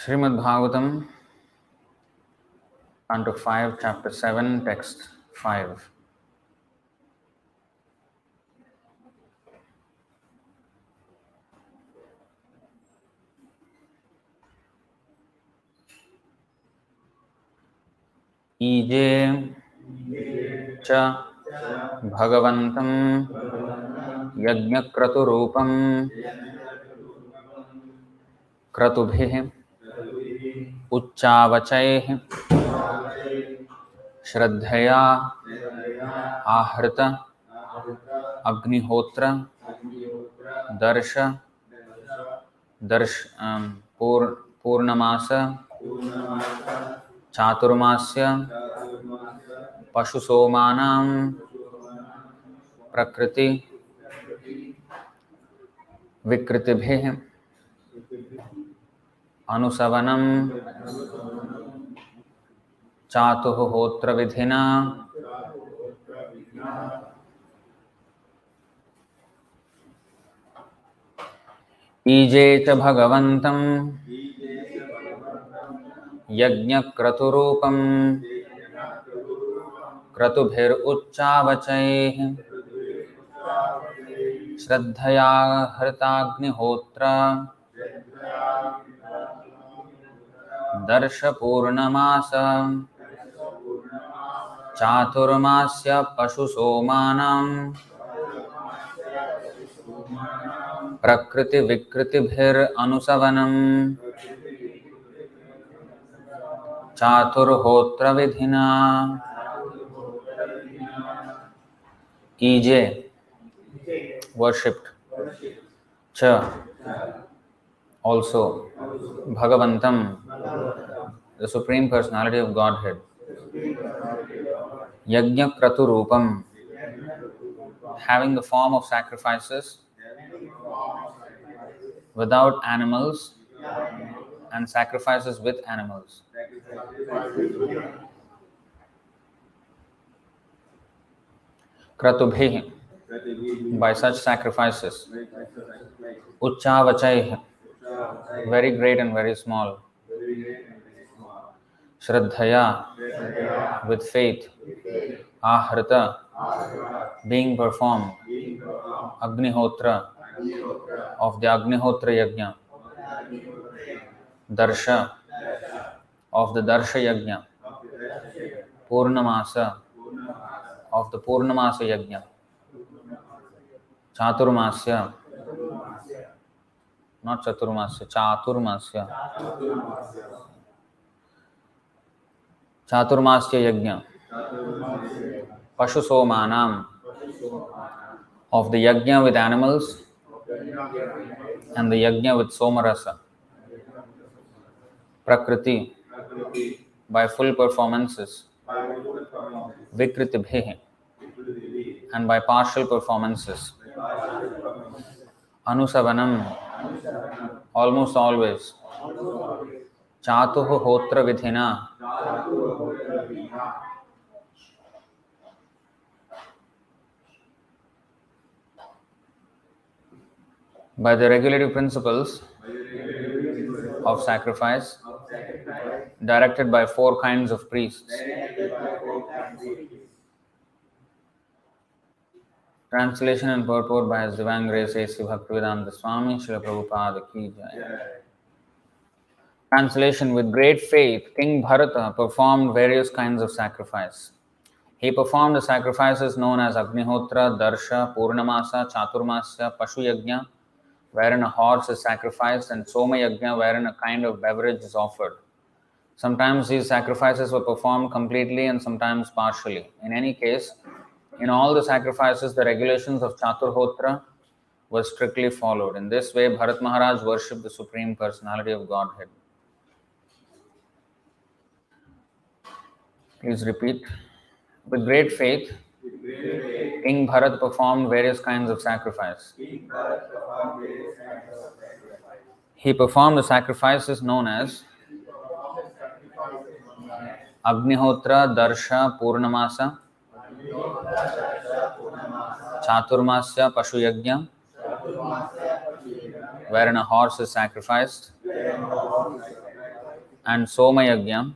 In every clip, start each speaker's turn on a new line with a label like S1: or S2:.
S1: Srimad Bhagavatam, Canto 5, Chapter 7, Text 5. Ije cha bhagavantam yajñakraturupam kratubhih uccavachaih shraddhaya ahrita agnihotra darsha purnamasa chaturmasya pashusomanam prakriti vikritibhih anusavanam chatuh hotra vidhina EJ च भगवन्तं यज्ञक्रतुरूपं क्रतुभिरुच्चावचैः श्रद्धया हृताग्निहोत्र दर्शपूर्णमास चातुर्मास्य पशुसोमानां प्रकृति विकृतिभिरनुसवनं चातुर्होत्र विधिना कीजे worshipped cha also Bhagavantam, the Supreme Personality of Godhead, Yajna Kraturupam, having the form of sacrifices without animals and sacrifices with animals. Kratubhi, by such sacrifices. Ucchavachai, very great and very small. Shraddhaya, with faith. Ahrita, being performed. Agnihotra, of the Agnihotra Yajna. Darsha, of the Darsha Yajna. Purnamasa, of the Purnamasa Yajna. Chaturmasya, not Chaturmasya, Chaturmasya. Chaturmasya Yajna. Pashusomanam, of the Yajna with animals and the Yajna with Somarasa. Prakriti, by full performances. Vikritibhi, and by partial performances. Anusavanam, almost always. Chatuh hotra vidhina, by the regulative principles of sacrifice, directed by four kinds of priests. Translation and purport by His Divine Grace A.C. Bhaktivedanta Swami Srila Prabhupada Ki Jai. Translation: with great faith, King Bharata performed various kinds of sacrifice. He performed the sacrifices known as Agnihotra, Darsha, Purnamasa, Chaturmasya, Pashu Yajna, wherein a horse is sacrificed, and Soma Yajna, wherein a kind of beverage is offered. Sometimes these sacrifices were performed completely and sometimes partially. In any case, in all the sacrifices, the regulations of Chaturhotra were strictly followed. In this way, Bharat Maharaj worshipped the Supreme Personality of Godhead. Please repeat. With great faith, King Bharat performed various kinds of sacrifice. He performed the sacrifices known as Agnihotra, Darsha, Purnamasa, Chaturmasya, Pashu Yajna, wherein a horse is sacrificed, and Soma Yajna,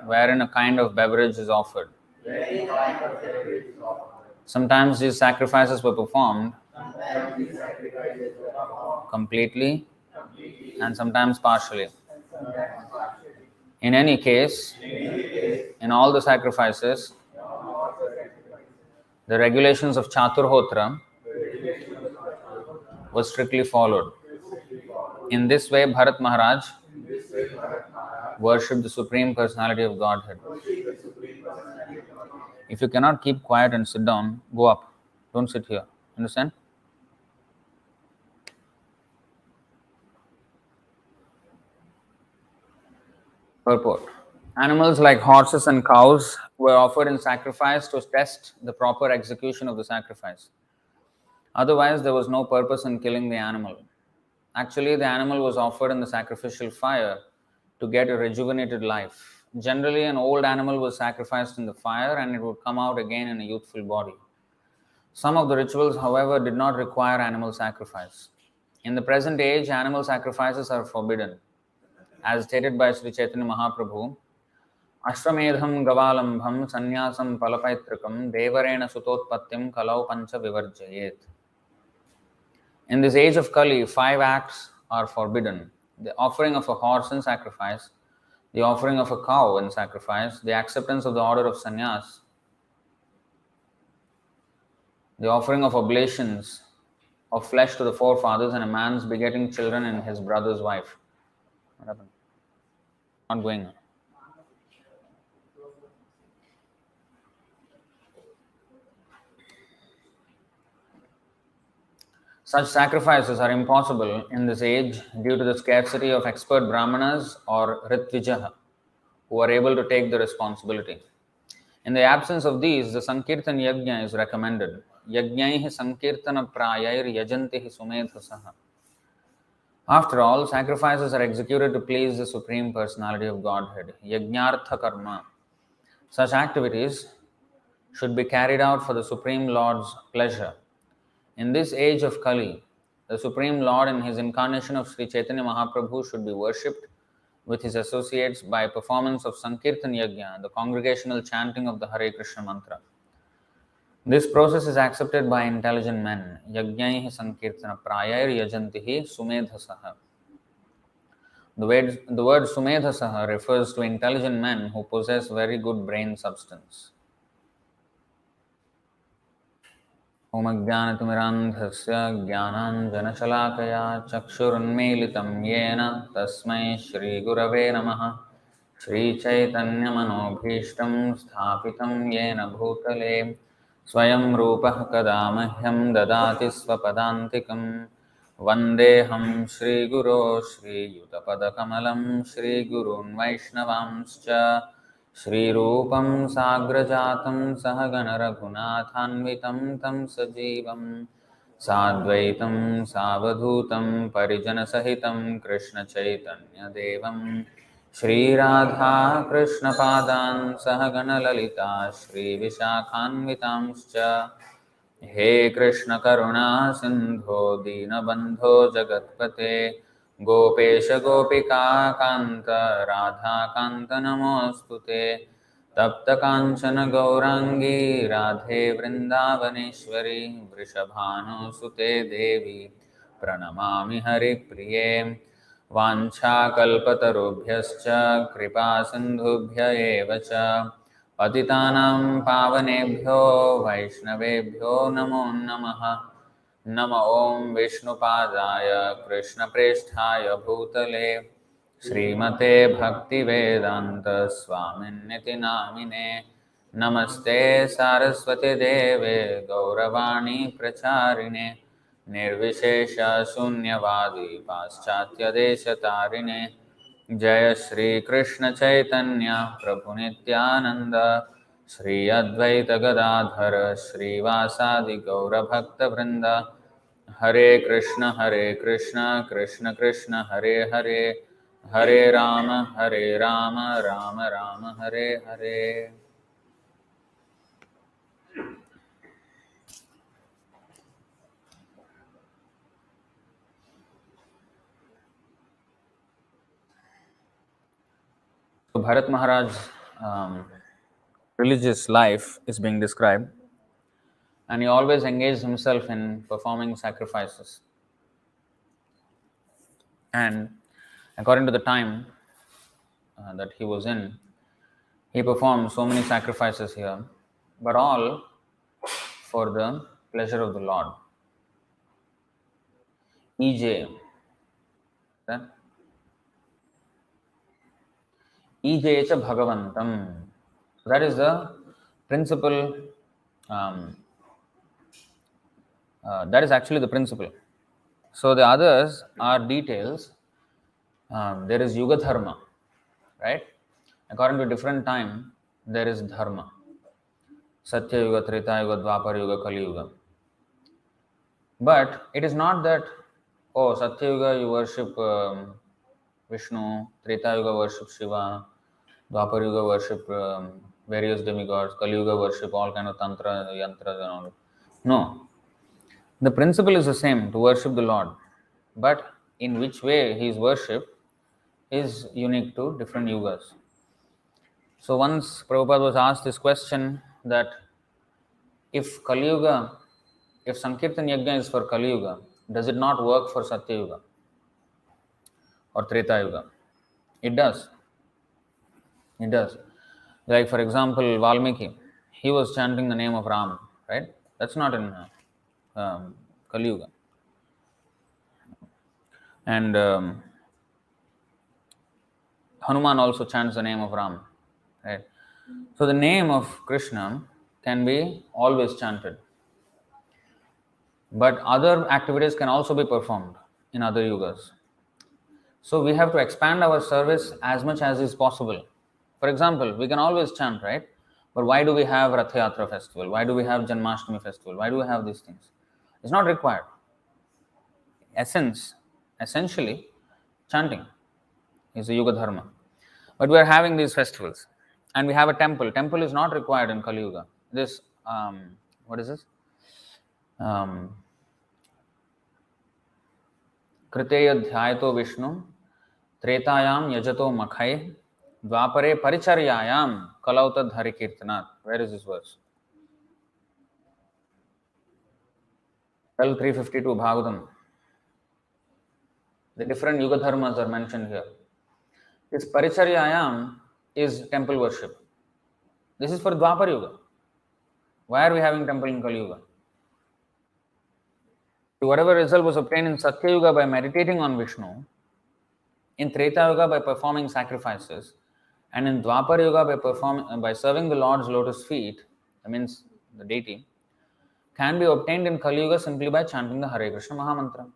S1: wherein a kind of beverage is offered. Sometimes these sacrifices were performed completely and sometimes partially. In any case, in all the sacrifices, the regulations of Chaturhotra was strictly followed. In this way, Bharat Maharaj worshipped the Supreme Personality of Godhead. If you cannot keep quiet and sit down, go up. Don't sit here. Understand? Purport. Animals like horses and cows were offered in sacrifice to test the proper execution of the sacrifice. Otherwise, there was no purpose in killing the animal. Actually, the animal was offered in the sacrificial fire to get a rejuvenated life. Generally, an old animal was sacrificed in the fire and it would come out again in a youthful body. Some of the rituals, however, did not require animal sacrifice. In the present age, animal sacrifices are forbidden. As stated by Sri Chaitanya Mahaprabhu, Ashramedham Gavalambham Sanyasam Palapaitrikam Devarena Sutotpattim Kalau Pancha Vivarjayet. In this age of Kali, 5 acts are forbidden: the offering of a horse in sacrifice, the offering of a cow in sacrifice, the acceptance of the order of sannyas, the offering of oblations of flesh to the forefathers, and a man's begetting children and his brother's wife. What happened? Not going on. Such sacrifices are impossible in this age due to the scarcity of expert brahmanas or ritvijaha who are able to take the responsibility. In the absence of these, the Sankirtan Yajna is recommended. Yajnaihi Sankirtana Prayair Yajantihi Sumedhasaha. After all, sacrifices are executed to please the Supreme Personality of Godhead, Yajnartha Karma. Such activities should be carried out for the Supreme Lord's pleasure. In this age of Kali, the Supreme Lord in his incarnation of Sri Chaitanya Mahaprabhu should be worshipped with his associates by performance of Sankirtan Yajna, the congregational chanting of the Hare Kṛṣṇa mantra. This process is accepted by intelligent men. Yajnaihi Sankirtana Prayair Yajantihi Sumedhasaha. The word Sumedhasaha refers to intelligent men who possess very good brain substance. Om Ajnanatimirandhasya Jnananjanashalakaya Chakshurunmilitam Yena Tasmai Shri Gurave Namaha Shri Chaitanya Manobhishtam Sthapitam Yena Bhutale Swayam Rupah Kadamahyam Dadati Swapadantikam Vandeham Shri Guru Shri Yutapadakamalam Shri Gurun Vaishnavamscha Shri Rupam Sagrajatam Sahagana Raghunathanvitam Tam Sajivam Sadvaitam Savadhutam Parijana Sahitam Krishna Chaitanya Devam Shri Radha Krishna Padan Sahagana Lalita Shri Vishakhanvitamscha He Krishna Karuna Sindho Dinabandho Jagatpate Gopesha Gopika Kanta Radha Kanta Namostute Tapta Kanchana Gaurangi Radhe Vrindavaneshwari Vrishabhanu Sute Devi Pranamami Hari Priye Vancha Kalpatarubhyascha Kripa Sindhubhya Evacha Patitanam Pavanebhyo Vaishnavebhyo Namo Namaha Nama Om Vishnupadaya Krishna Presthaya Bhutale Srimate Bhakti Vedanta Swaminiti Namine Namaste Saraswati Deve Gauravani Pracharine Nirvishesha Sunyavadi Paschatya Deshatarine Jaya Shri Krishna Chaitanya Prabhu Nityananda Shri Advaita Gadadhara Shri Vasadi Gaura Bhakta Vrinda Hare Krishna Krishna Krishna Hare Hare Hare Rama Rama Rama Hare Hare. So Bharat Maharaj's um, religious life is being described, and he always engaged himself in performing sacrifices. And according to the time that he was in, he performed so many sacrifices here, but all for the pleasure of the Lord. EJ, right? EJ cha Bhagavantam. So that is the principle. Um, that is actually the principle. So the others are details. There is Yuga Dharma, right? According to different time, there is Dharma. Satya Yuga, Treta Yuga, Dwapar Yuga, Kali Yuga. But it is not that, oh, Satya Yuga you worship Vishnu, Treta Yuga worship Shiva, Dwapar Yuga worship various demigods, Kali Yuga worship all kind of tantra, yantras and all. No. The principle is the same, to worship the Lord. But in which way he is worshipped is unique to different yugas. So once Prabhupada was asked this question that if Kali Yuga, if Sankirtan Yajna is for Kali Yuga, does it not work for Satya Yuga or Treta Yuga? It does. It does. Like for example, Valmiki, he was chanting the name of Ram, right? That's not in Kali Yuga. And Hanuman also chants the name of Ram, right? So the name of Krishna can be always chanted. But other activities can also be performed in other yugas. So we have to expand our service as much as is possible. For example, we can always chant, right? But why do we have Rath Yatra festival? Why do we have Janmashtami festival? Why do we have these things? It's not required. Essentially, chanting is a Yuga Dharma. But we are having these festivals. And we have a temple. Temple is not required in Kali Yuga. This, what is this? Kriteya dhyayato Vishnu, Tretayam yajato makhai, Dvapare paricharyayam kalautad Hare Kṛṣṇa. Where is this verse? 352 Bhagavatam. The different Yuga Dharmas are mentioned here. This paricharyayam is temple worship. This is for Dwapar Yuga. Why are we having temple in Kali Yuga? Whatever result was obtained in Satya Yuga by meditating on Vishnu, in Treta Yuga by performing sacrifices, and in Dwapar Yuga by serving the Lord's lotus feet, that means the deity, can be obtained in Kali Yuga simply by chanting the Hare Kṛṣṇa Mahamantra.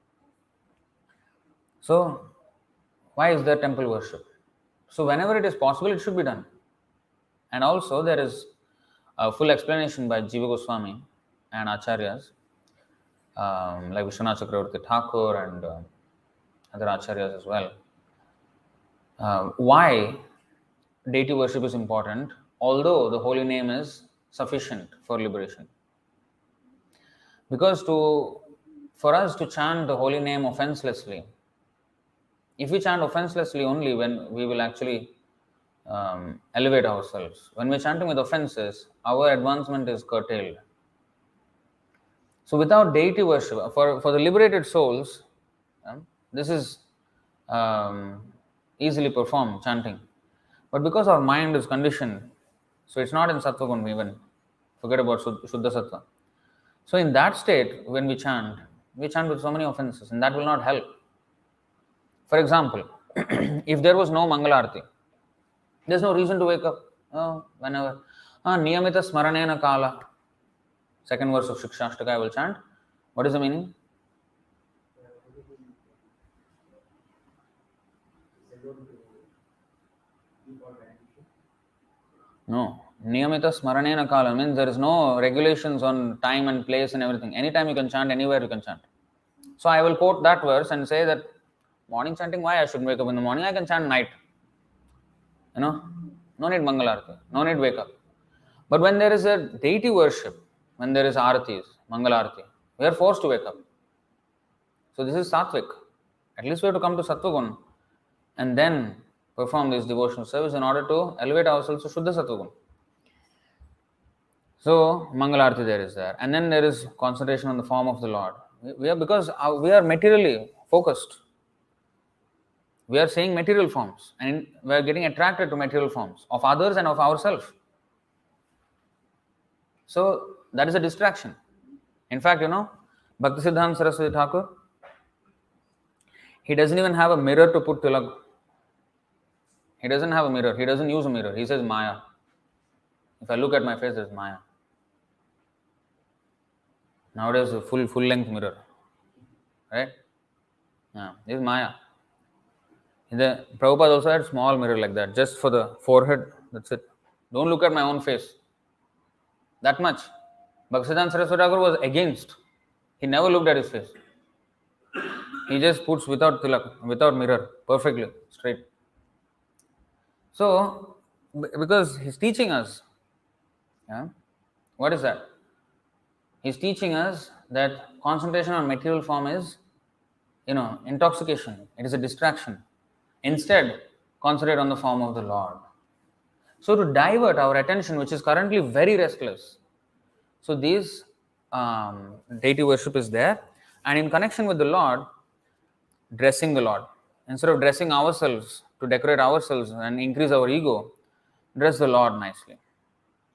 S1: So, why is there temple worship? So, whenever it is possible, it should be done. And also, there is a full explanation by Jiva Goswami and Acharyas, like Vishwanath Chakravarti Thakur and other Acharyas as well. Why deity worship is important, although the holy name is sufficient for liberation. Because for us to chant the holy name offenselessly, if we chant offenselessly only when we will actually elevate ourselves. When we're chanting with offenses, our advancement is curtailed. So without deity worship, for the liberated souls, this is easily performed, chanting. But because our mind is conditioned, so it's not in Sattva Gun even. Forget about Shuddha Sattva. So in that state, when we chant with so many offenses, and that will not help. For example, if there was no Mangalarti, there's no reason to wake up whenever. Niyamita Smaranena Kala. Second verse of Shikshashtaka I will chant. What is the meaning? No. Niyamita Smaranena Kala means there is no regulations on time and place and everything. Anytime you can chant, anywhere you can chant. So I will quote that verse and say that morning chanting, why I shouldn't wake up in the morning? I can chant night. No need Mangalarti, no need wake up. But when there is a deity worship, when there is Aratis, Mangalarti, we are forced to wake up. So this is Sattvic. At least we have to come to Sattvagun and then perform this devotional service in order to elevate ourselves to Shuddha Sattva Guna. So, Mangalarti there is there. And then there is concentration on the form of the Lord. Because we are materially focused. We are seeing material forms and we are getting attracted to material forms of others and of ourselves. So, that is a distraction. In fact, Bhaktisiddhanta Saraswati Thakur, he doesn't even have a mirror to put tilak. He doesn't have a mirror. He doesn't use a mirror. He says Maya. If I look at my face, there's Maya. Nowadays, a full length mirror. Right? Yeah, this is Maya. The Prabhupada also had a small mirror like that, just for the forehead. That's it. Don't look at my own face. That much. Bhaktisiddhanta Saraswati Thakur was against. He never looked at his face. He just puts without tilak, without mirror, perfectly straight. So, because he's teaching us, what is that? He's teaching us that concentration on material form is, intoxication. It is a distraction. Instead, concentrate on the form of the Lord. So, to divert our attention, which is currently very restless, so this deity worship is there, and in connection with the Lord, dressing the Lord. Instead of dressing ourselves to decorate ourselves and increase our ego, dress the Lord nicely.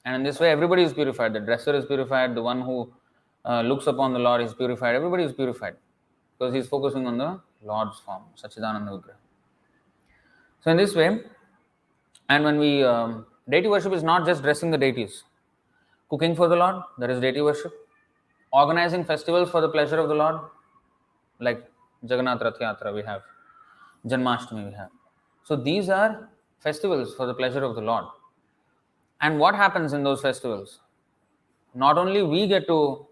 S1: And in this way, everybody is purified. The dresser is purified. The one who looks upon the Lord is purified. Everybody is purified because he is focusing on the Lord's form, Sachidananda Vigraha. So in this way, and when we deity worship is not just dressing the deities, cooking for the Lord, that is deity worship. Organizing festivals for the pleasure of the Lord, like Jagannath Rath Yatra we have, Janmashtami we have. So these are festivals for the pleasure of the Lord. And what happens in those festivals? Not only we get to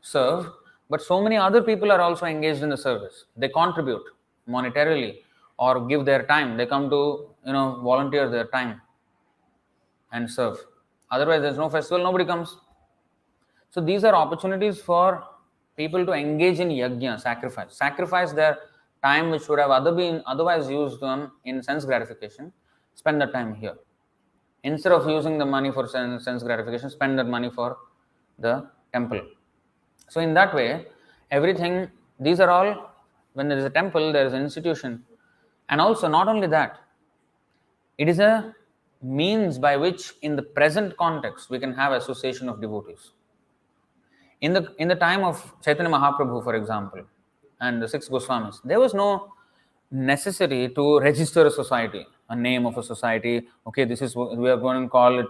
S1: serve, but so many other people are also engaged in the service. They contribute monetarily or give their time. They come to, volunteer their time and serve. Otherwise, there's no festival, nobody comes. So these are opportunities for people to engage in yajna, sacrifice their time which would have otherwise used in sense gratification, spend that time here. Instead of using the money for sense gratification, spend that money for the temple. So in that way, everything, these are all, when there is a temple, there is an institution. And also, not only that, it is a means by which, in the present context, we can have association of devotees. In the time of Chaitanya Mahaprabhu, for example, and the 6 Goswamis, there was no necessity to register a society, a name of a society. Okay, this is, we are going to call it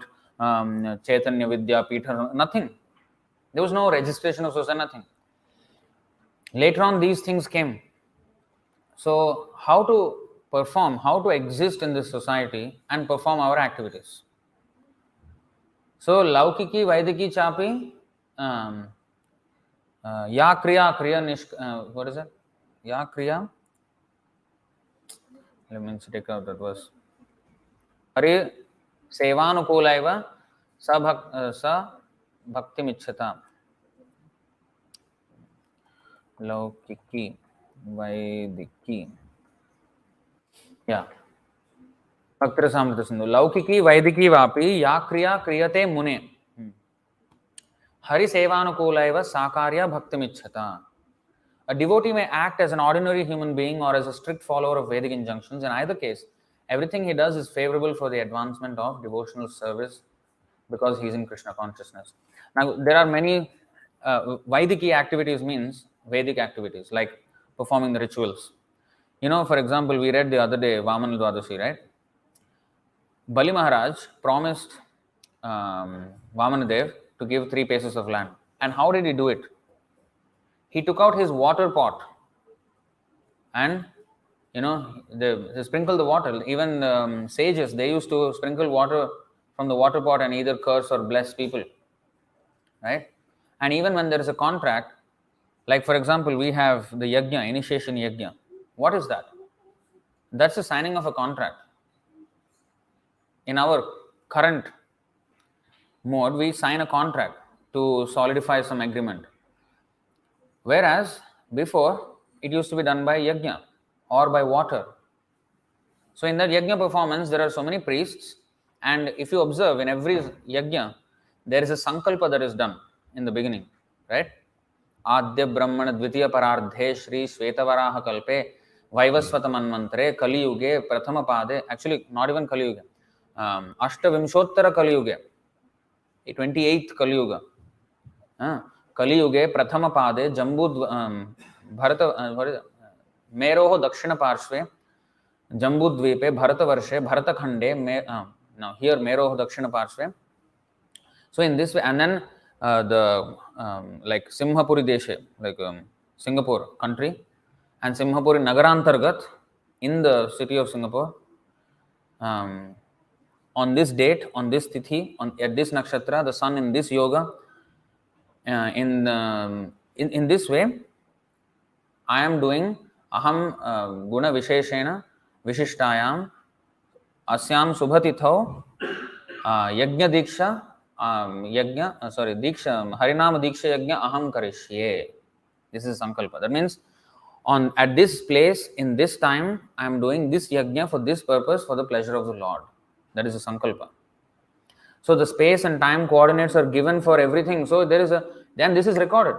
S1: Chaitanya Vidya Peetha, nothing. There was no registration of society, nothing. Later on, these things came. So, how to perform, how to exist in this society and perform our activities. So, Laukiki, Vaidiki, Chapi, Ya Kriya, what is it? Ya Kriya. Let me take out that verse. Hare Sevanukula sa bhakti michhata. Laukiki, Vaidiki. Yeah. Bhakti Samrita Sindhu. Laukiki, Vaidiki vapi ya kriya kriyate mune. Hari Sevanukula sakarya bhakti michhata. A devotee may act as an ordinary human being or as a strict follower of Vedic injunctions. In either case, everything he does is favorable for the advancement of devotional service because he is in Krishna consciousness. Now, there are many Vaidiki activities, means Vedic activities, like performing the rituals. For example, we read the other day, Vamana Dwadashi, right? Bali Maharaj promised Vamanadev to give 3 paces of land. And how did he do it? He took out his water pot and, they sprinkle the water. Even sages, they used to sprinkle water from the water pot and either curse or bless people, right? And even when there is a contract, like for example, we have the yajna, initiation yajna. What is that? That's the signing of a contract. In our current mode, we sign a contract to solidify some agreement. Whereas before, it used to be done by yajna or by water. So in that yajna performance, there are so many priests, and if you observe, in every yajna, there is a sankalpa that is done in the beginning, right? Adya Brahmana Dvitiya Parardhe Shri Svetavaraha Kalpe Vaivasvata Manmantre Kali Yuge Prathama Pade, actually not even Kali Yuge, Ashtavimshottara Kali Yuge, 28th Kali Yuga. Kali Yuge Prathama Pade Jambud Bharata Meroho Dakshina Parshve Jambudvipe Bharatavarshhe Bharatakhande now here Meroho Dakshina Parshve. So in this way, and then the like Simhapuri Deshe, like Singapore country, and Simhapuri Nagarantargat in the city of Singapore, on this date, on this tithi, at this nakshatra, the sun in this yoga, in this way, I am doing aham guna visheshena vishishtayam asyam subhatithau yajna diksha diksha harinama diksha yajna aham karishye. This is sankalpa. That means at this place in this time I am doing this yajna for this purpose, for the pleasure of the Lord. That is a sankalpa. So the space and time coordinates are given for everything. So then this is recorded.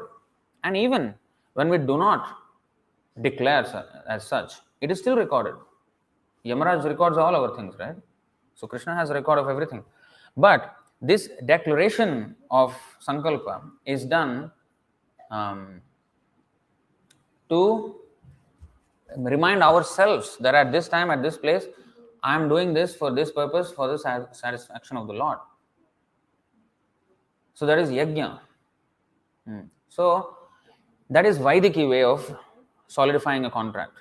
S1: And even when we do not declare as such, it is still recorded. Yamaraj records all our things, right? So Krishna has a record of everything. But this declaration of sankalpa is done to remind ourselves that at this time, at this place, I am doing this for this purpose, for the satisfaction of the Lord. So that is yajna. So that is Vaidiki way of solidifying a contract.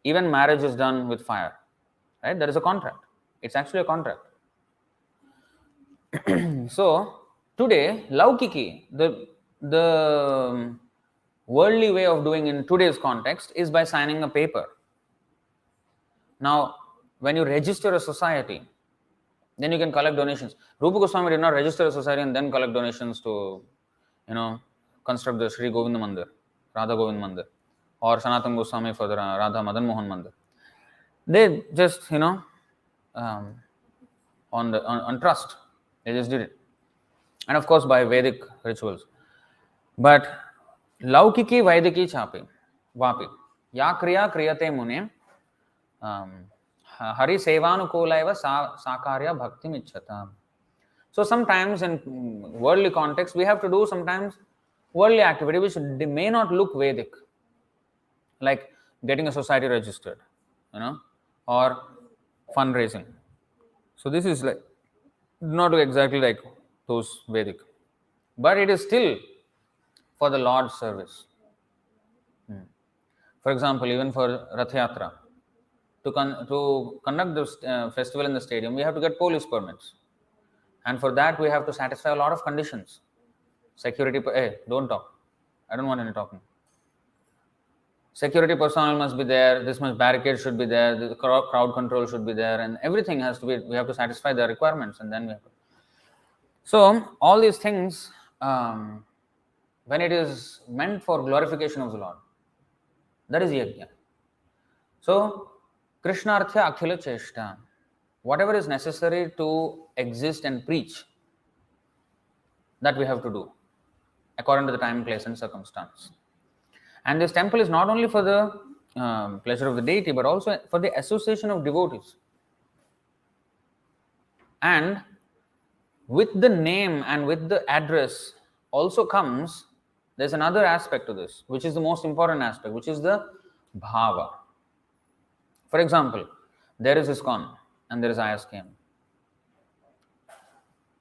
S1: Even marriage is done with fire, right? That is a contract. It's actually a contract. So today, laukiki, the worldly way of doing in today's context is by signing a paper. Now, when you register a society, then you can collect donations. Rupa Goswami did not register a society and then collect donations to, construct the Sri Govinda Mandir, Radha Govind Mandir, or Sanatana Goswami for the Radha Madan Mohan Mandir. They just, on trust, they just did it. And of course by Vedic rituals. But Laukiki Vaidiki Chapi, Vapi, Ya Kriya Kriyate Mune, Hari Sevanukulaiva Sakarya Bhakti Michhata. So sometimes in worldly context, we have to do sometimes worldly activity which may not look Vedic, like getting a society registered, or fundraising. So this is like not exactly like those Vedic, but it is still for the Lord's service. For example, even for Rath Yatra, to conduct the festival in the stadium, we have to get police permits. And for that, we have to satisfy a lot of conditions. Security, hey, don't talk. I don't want any talking. Security personnel must be there, this much barricade should be there, the crowd control should be there, and everything has to be, we have to satisfy the requirements, and then we have to. So, all these things, when it is meant for glorification of the Lord, that is yajna. So, Krishnarthya Akhila Cheshta, whatever is necessary to exist and preach, that we have to do, according to the time, place, and circumstance. And this temple is not only for the pleasure of the deity, but also for the association of devotees. And with the name and with the address also comes, there's another aspect to this, which is the most important aspect, which is the bhava. For example, there is ISKCON and there is ISKM.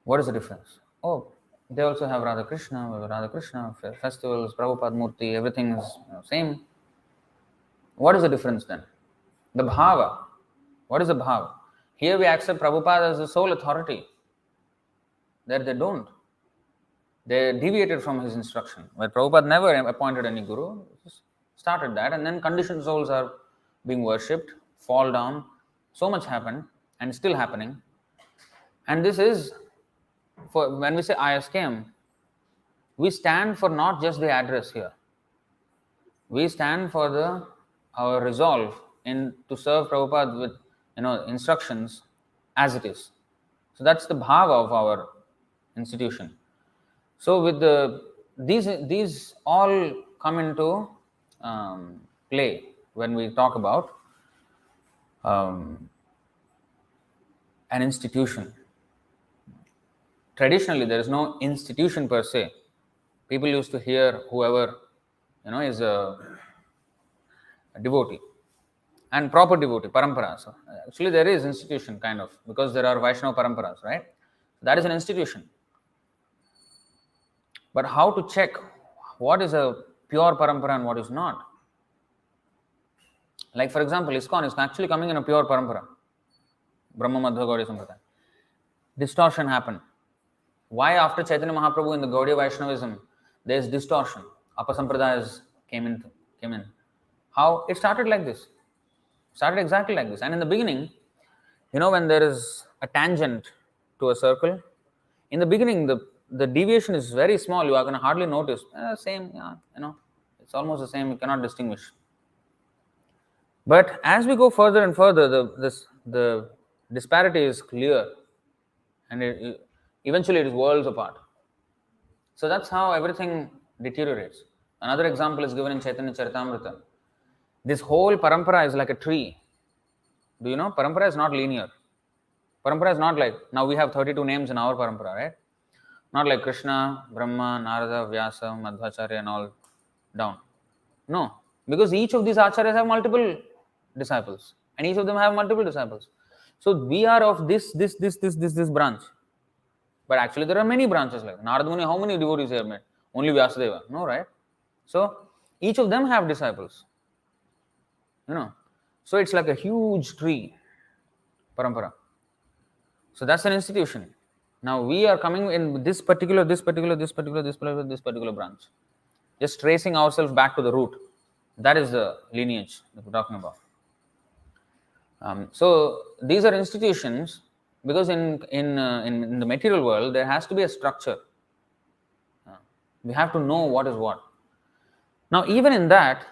S1: What is the difference? Oh, they also have Radha Kṛṣṇa festivals, Prabhupada Murti, everything is same. What is the difference then? The bhava. What is the bhava? Here we accept Prabhupada as the sole authority. There they don't. They deviated from his instruction. Where Prabhupada never appointed any guru, just started that, and then conditioned souls are being worshipped, fall down. So much happened and still happening. And this is, for when we say ISKM, we stand for not just the address here. We stand for our resolve to serve Prabhupada with instructions as it is. So that's the bhava of our institution. So with these all come into play when we talk about um, an institution. Traditionally, there is no institution per se. People used to hear whoever is a devotee and proper devotee, parampara. So actually, there is institution kind of, because there are Vaishnava paramparas, right? That is an institution. But how to check what is a pure parampara and what is not? Like for example, ISKCON is actually coming in a pure parampara, Brahma Madhva Gaudiya Sampradaya. Distortion happened. Why after Chaitanya Mahaprabhu in the Gaudiya Vaishnavism there is distortion? Apasampradayas came in. How? It started like this. Started exactly like this. And in the beginning, when there is a tangent to a circle, in the beginning the deviation is very small. You are going to hardly notice. Same, it's almost the same. You cannot distinguish. But as we go further and further, the disparity is clear, and eventually it is worlds apart. So that's how everything deteriorates. Another example is given in Chaitanya Charitamrita. This whole parampara is like a tree. Do you know? Parampara is not linear. Parampara is not like, now we have 32 names in our parampara, right? Not like Krishna, Brahma, Narada, Vyasa, Madhvacharya and all down. No, because each of these acharyas have multiple disciples, and each of them have multiple disciples. So we are of this branch. But actually there are many branches like Narada Muni. How many devotees he have met? Only Vyasadeva. No, right? So each of them have disciples. So it's like a huge tree, parampara. So that's an institution. Now we are coming in this particular branch. Just tracing ourselves back to the root. That is the lineage that we're talking about. So these are institutions because in the material world there has to be a structure. We have to know what is what. Now even in that,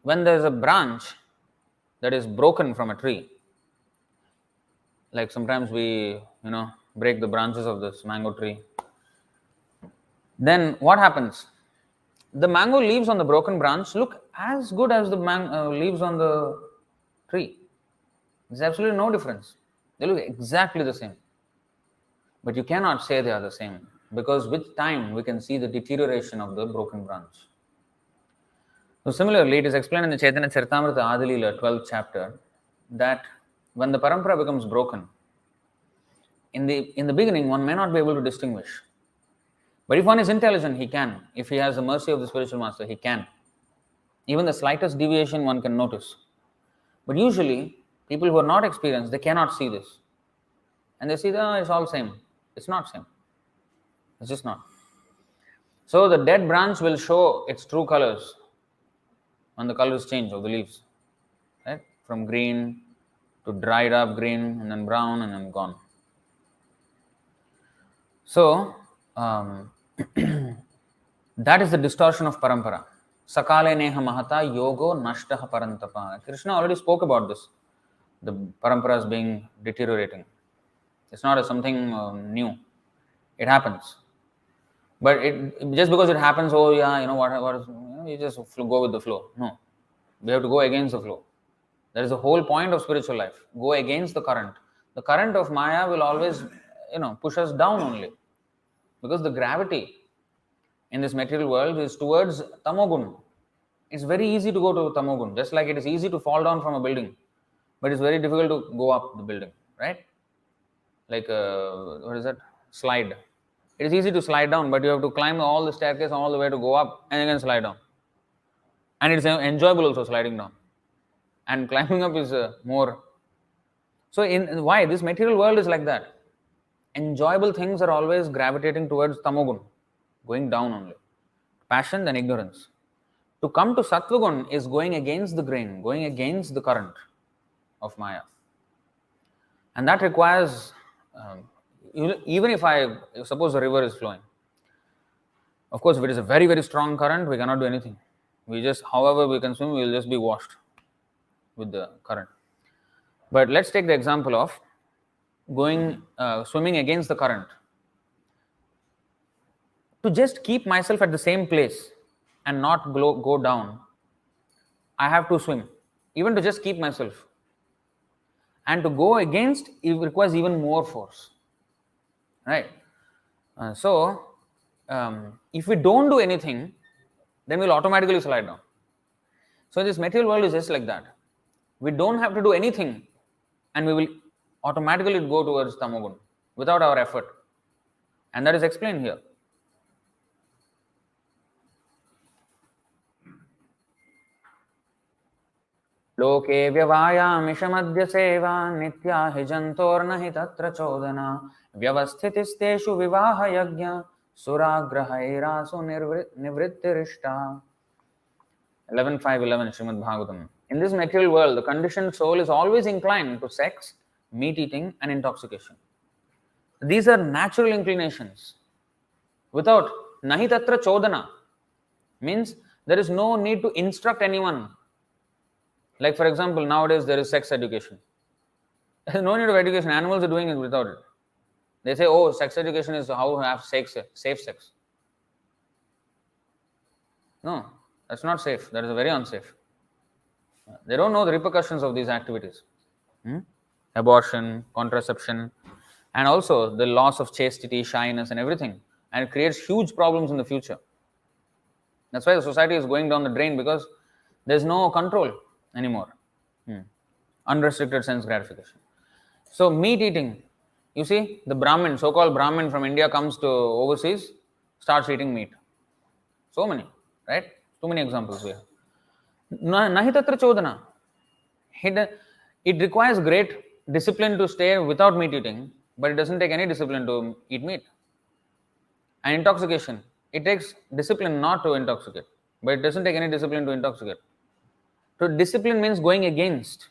S1: when there is a branch that is broken from a tree, like sometimes we break the branches of this mango tree, then what happens? The mango leaves on the broken branch look as good as the leaves on the tree. There's absolutely no difference. They look exactly the same. But you cannot say they are the same, because with time we can see the deterioration of the broken branch. So similarly, it is explained in the Chaitanya Charitamrita Adilila 12th chapter that when the parampara becomes broken, in the beginning one may not be able to distinguish. But if one is intelligent, he can. If he has the mercy of the spiritual master, he can. Even the slightest deviation one can notice. But usually, people who are not experienced, they cannot see this. And they see that it's all same. It's not same. It's just not. So the dead branch will show its true colors when the colors change of the leaves. Right? From green to dried up green, and then brown, and then gone. So, that is the distortion of parampara. Sakale neha mahata yogo nashtaha parantapa. Krishna already spoke about this. The paramparas being deteriorating. It's not something new. It happens. But just because it happens, what is, you just go with the flow. No. We have to go against the flow. That is the whole point of spiritual life. Go against the current. The current of Maya will always, push us down only. Because the gravity in this material world is towards tamogun. It's very easy to go to tamogun, just like it is easy to fall down from a building, but it's very difficult to go up the building, right? Like what is that? Slide. It is easy to slide down, but you have to climb all the staircase all the way to go up, and then slide down. And it's enjoyable also sliding down, and climbing up is more. So why this material world is like that? Enjoyable things are always gravitating towards tamogun, going down only. Passion, then ignorance. To come to sattvagun is going against the grain, going against the current of Maya. And that requires, even if suppose the river is flowing. Of course, if it is a very, very strong current, we cannot do anything. We just, however we can swim, we will just be washed with the current. But let's take the example of going swimming against the current. To just keep myself at the same place and not go down, I have to swim, even to just keep myself. And to go against, it requires even more force, right? So, if we don't do anything, then we'll automatically slide down. So this material world is just like that. We don't have to do anything, and we will automatically go towards tamogun without our effort. And that is explained here. लोके व्यवायामिषमद्य सेवा नित्या हि जन्तोर्न हि तत्र चोदना व्यवस्थितिस्तेषु विवाह यज्ञ सुराग्रहैरासु निवृत्तिरिष्टा. 11.5.11 Srimad Bhagavatam. In this material world, the conditioned soul is always inclined to sex, meat eating, and intoxication. These are natural inclinations. Without nahi tatra chodana means there is no need to instruct anyone. Like, for example, nowadays there is sex education. There's no need of education. Animals are doing it without it. They say, oh, sex education is how to have safe sex. No, that's not safe. That is very unsafe. They don't know the repercussions of these activities. Abortion, contraception, and also the loss of chastity, shyness, and everything. And it creates huge problems in the future. That's why the society is going down the drain, because there's no control anymore. Unrestricted sense gratification. So meat eating, you see, the Brahmin, so-called Brahmin from India comes to overseas, starts eating meat. So many, right? Too many examples here. Nahi tatra chodana. It requires great discipline to stay without meat eating, but it doesn't take any discipline to eat meat. And intoxication, it takes discipline not to intoxicate, but it doesn't take any discipline to intoxicate. So discipline means going against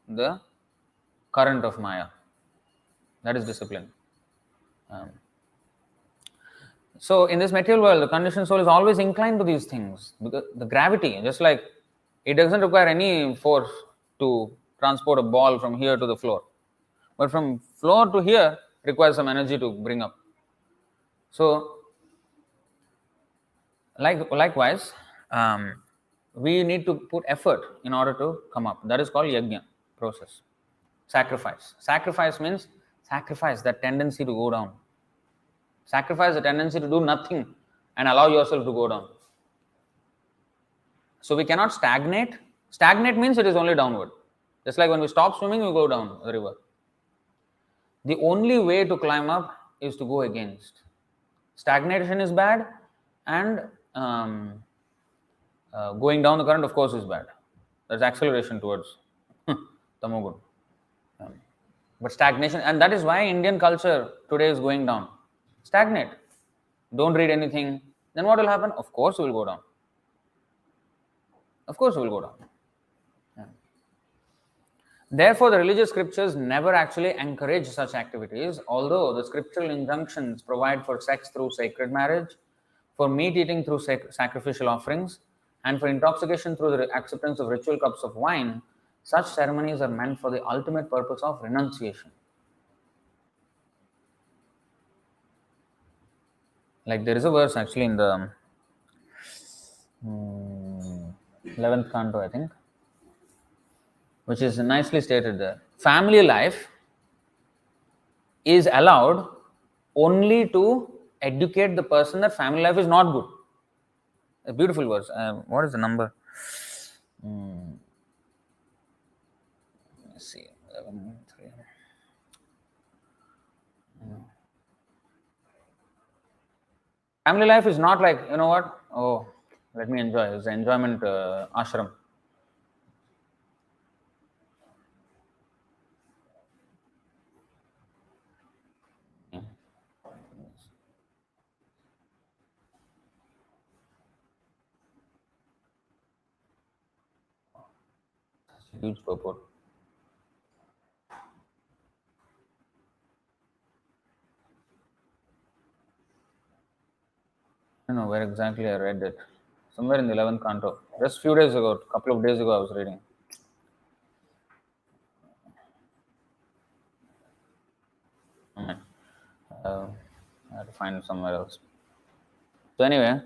S1: the current of Maya. That is discipline. So in this material world, the conditioned soul is always inclined to these things, because the gravity, just like it doesn't require any force to transport a ball from here to the floor, but from floor to here requires some energy to bring up. So likewise, we need to put effort in order to come up. That is called yajna process. Sacrifice. Sacrifice means sacrifice that tendency to go down. Sacrifice the tendency to do nothing and allow yourself to go down. So we cannot stagnate. Stagnate means it is only downward. Just like when we stop swimming, we go down the river. The only way to climb up is to go against. Stagnation is bad, and going down the current, of course, is bad. There's acceleration towards tamogun. But stagnation, and that is why Indian culture today is going down. Stagnate. Don't read anything. Then what will happen? Of course, we will go down. Of course, we will go down. Therefore, the religious scriptures never actually encourage such activities, although the scriptural injunctions provide for sex through sacred marriage, for meat eating through sacrificial offerings, and for intoxication through the acceptance of ritual cups of wine. Such ceremonies are meant for the ultimate purpose of renunciation. Like there is a verse actually in the 11th canto, I think, which is nicely stated there. Family life is allowed only to educate the person that family life is not good. A beautiful verse. What is the number? Let's see. 11, 3. Family life is not like, you know what? Oh, let me enjoy. It's an enjoyment ashram. Huge purport. I don't know where exactly I read it. Somewhere in the 11th canto. Just a few days ago, a couple of days ago, I was reading. I have to find somewhere else. So anyway,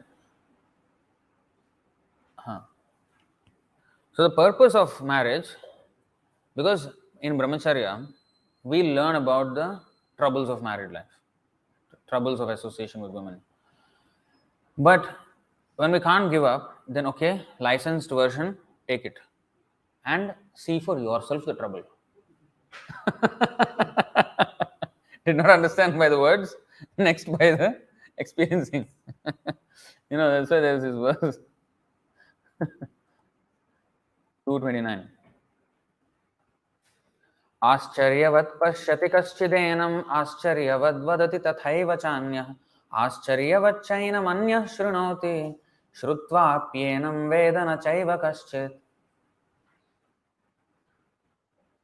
S1: so the purpose of marriage, because in brahmacharya, we learn about the troubles of married life, troubles of association with women. But when we can't give up, then okay, licensed version, take it and see for yourself the trouble. Did not understand by the words, next by the experiencing. That's why there's this verse 229. आश्चर्यवत् पश्यति कश्चिदेनम् आश्चर्यवद् वदति तथैव चान्यः आश्चर्यवच्चैनमन्यः शृणोति श्रुत्वाप्येनं वेद न चैव कश्चित्.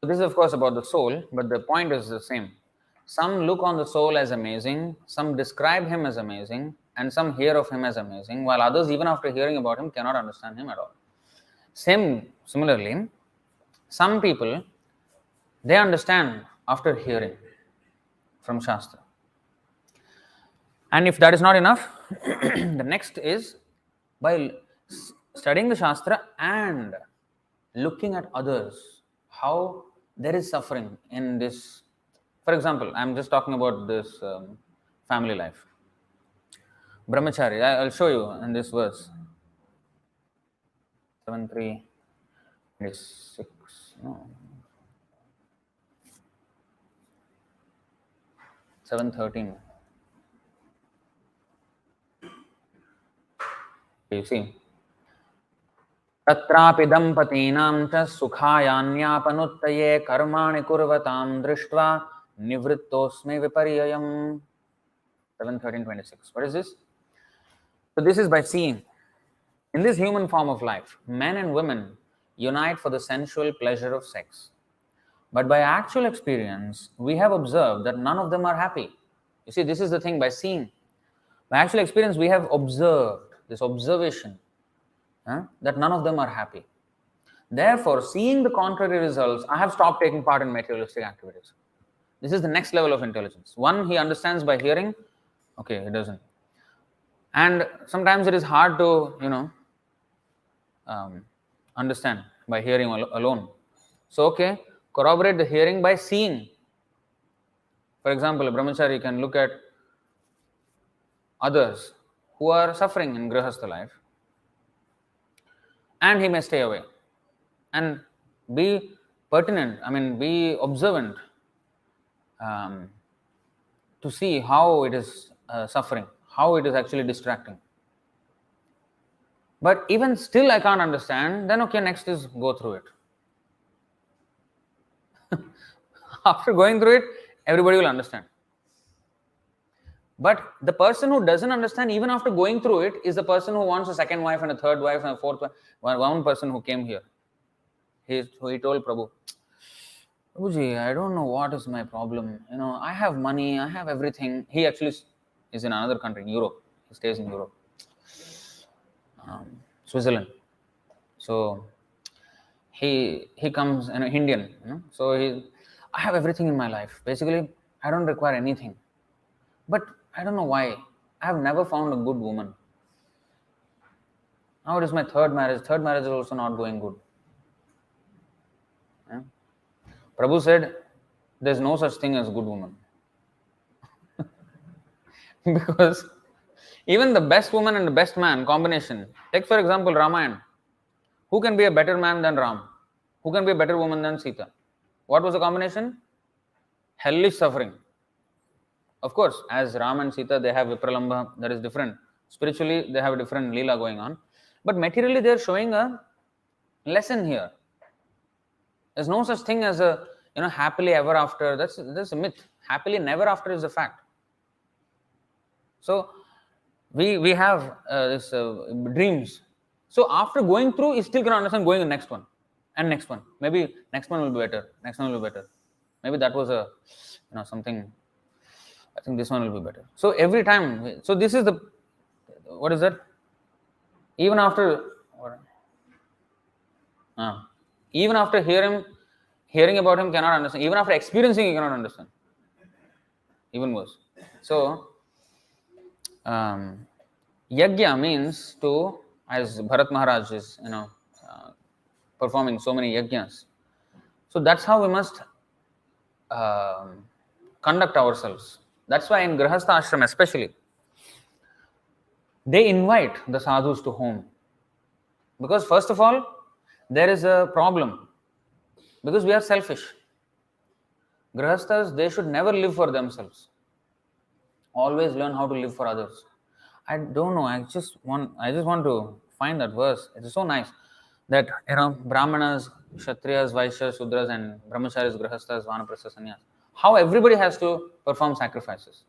S1: So this is of course about the soul, but the point is the same. Some look on the soul as amazing, some describe him as amazing, and some hear of him as amazing, while others, even after hearing about him, cannot understand him at all. Similarly, some people, they understand after hearing from Shastra. And if that is not enough, the next is by studying the Shastra and looking at others, how there is suffering in this. For example, I am just talking about this family life. Brahmachari, I'll show you in this verse. 7:3:26. No. 7:13. You see, तत्रापि दंपतीनां च सुखायान्यापनुत्तये कर्माणि कुर्वतां दृष्ट्वा निवृत्तोऽस्मि विपर्ययम्. 7:13:26. What is this? So this is by seeing. In this human form of life, men and women unite for the sensual pleasure of sex. But by actual experience, we have observed that none of them are happy. You see, this is the thing, by seeing. By actual experience, we have observed, this observation, that none of them are happy. Therefore, seeing the contrary results, I have stopped taking part in materialistic activities. This is the next level of intelligence. One, he understands by hearing, okay, he doesn't. And sometimes it is hard to, understand by hearing alone. So, okay, corroborate the hearing by seeing. For example, a brahmachari can look at others who are suffering in grihastha life, and he may stay away and be pertinent, be observant to see how it is suffering, how it is actually distracting. But even still I can't understand, then okay, next is go through it. After going through it, everybody will understand. But the person who doesn't understand even after going through it is the person who wants a second wife and a third wife and a fourth wife. One person who came here, he told Prabhu, Prabhuji, I don't know what is my problem. I have money, I have everything. He actually is in another country, in Europe. He stays in Europe, Switzerland. So he comes, Indian. So I have everything in my life. Basically, I don't require anything. But I don't know why. I have never found a good woman. Now it is my third marriage. Third marriage is also not going good. Prabhu said, there is no such thing as good woman. Because even the best woman and the best man combination, take for example Ramayana. Who can be a better man than Ram? Who can be a better woman than Sita? What was the combination? Hellish suffering. Of course, as Ram and Sita, they have Vipralambha, that is different. Spiritually, they have a different Leela going on. But materially, they are showing a lesson here. There's no such thing as a happily ever after. That's a myth. Happily never after is a fact. So we have this dreams. So after going through, you still cannot understand going to the next one and next one. Maybe next one will be better. Next one will be better. Maybe that was a something. I think this one will be better. So every time. So this is the, what is that? Even after hearing about him cannot understand. Even after experiencing, you cannot understand. Even worse. So, yajna means to, as Bharat Maharaj is, performing so many yajnas. So that's how we must conduct ourselves. That's why in Grihastha ashram especially, they invite the sadhus to home. Because first of all, there is a problem. Because we are selfish. Grihasthas, they should never live for themselves. Always learn how to live for others. I don't know. I just want to find that verse. It is so nice that Brahmanas, Kshatriyas, Vaishyas, Shudras, and Brahmacharis, Grihasthas, Vanaprastha, Sannyas. How everybody has to perform sacrifices.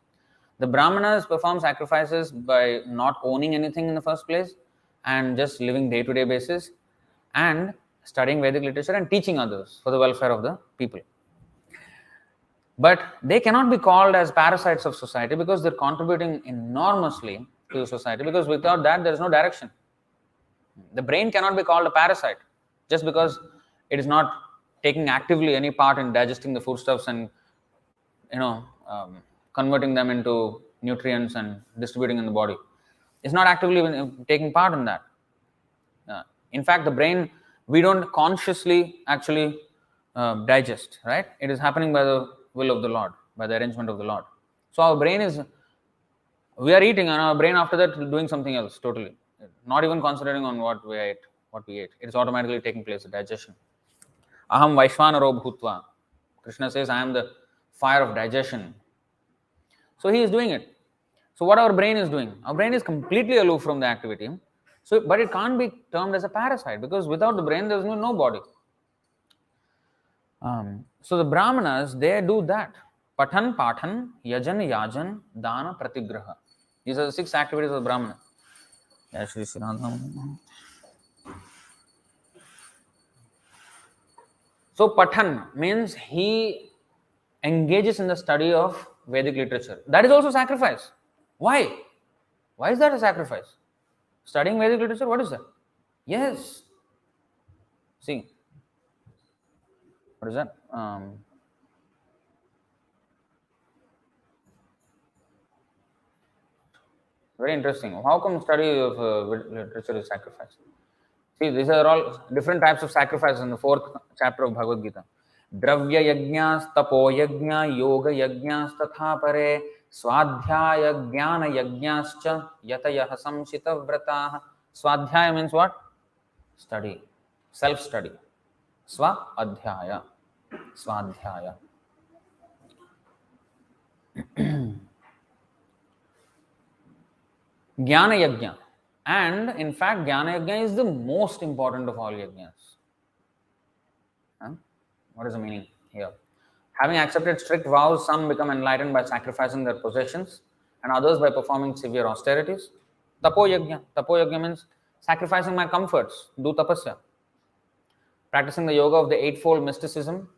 S1: The Brahmanas perform sacrifices by not owning anything in the first place and just living day-to-day basis and studying Vedic literature and teaching others for the welfare of the people. But they cannot be called as parasites of society because they're contributing enormously to the society, because without that there is no direction. The brain cannot be called a parasite just because it is not taking actively any part in digesting the foodstuffs and converting them into nutrients and distributing in the body. It's not actively taking part in that. In fact, the brain, we don't consciously actually digest, right? It is happening by the will of the Lord, by the arrangement of the Lord. So our brain is, we are eating and our brain after that doing something else totally, not even concentrating on what we ate. It is automatically taking place, the digestion. Aham Vaishvanaro Bhutva. Krishna says, I am the fire of digestion. So he is doing it. So what our brain is doing? Our brain is completely aloof from the activity. So, but it can't be termed as a parasite because without the brain there is no body. So the Brahmanas, they do that. Pathan, Pathan, Yajan, Yajan, Dana, Pratigraha. These are the 6 activities of the Brahmana. So Pathan means he engages in the study of Vedic literature. That is also sacrifice. Why? Why is that a sacrifice? Studying Vedic literature, what is that? Yes. See, what is that? Very interesting. How come study of literature is sacrifice? See, these are all different types of sacrifices in the 4th chapter of Bhagavad Gita. Dravya yajñas, tapo yajña, yoga yajñas, tatha pare, swadhyaya jnana yajñascha, yatayah samshita vrataha. Swadhyaya means what? Study. Self-study. Swa adhyaya. Swadhyaya. Jnana yajna. And in fact, Jnana yajna is the most important of all yajnas. What is the meaning here? Having accepted strict vows, some become enlightened by sacrificing their possessions and others by performing severe austerities. Tapo yajna. Tapo yajna means sacrificing my comforts, do tapasya. Practicing the yoga of the 8-fold mysticism,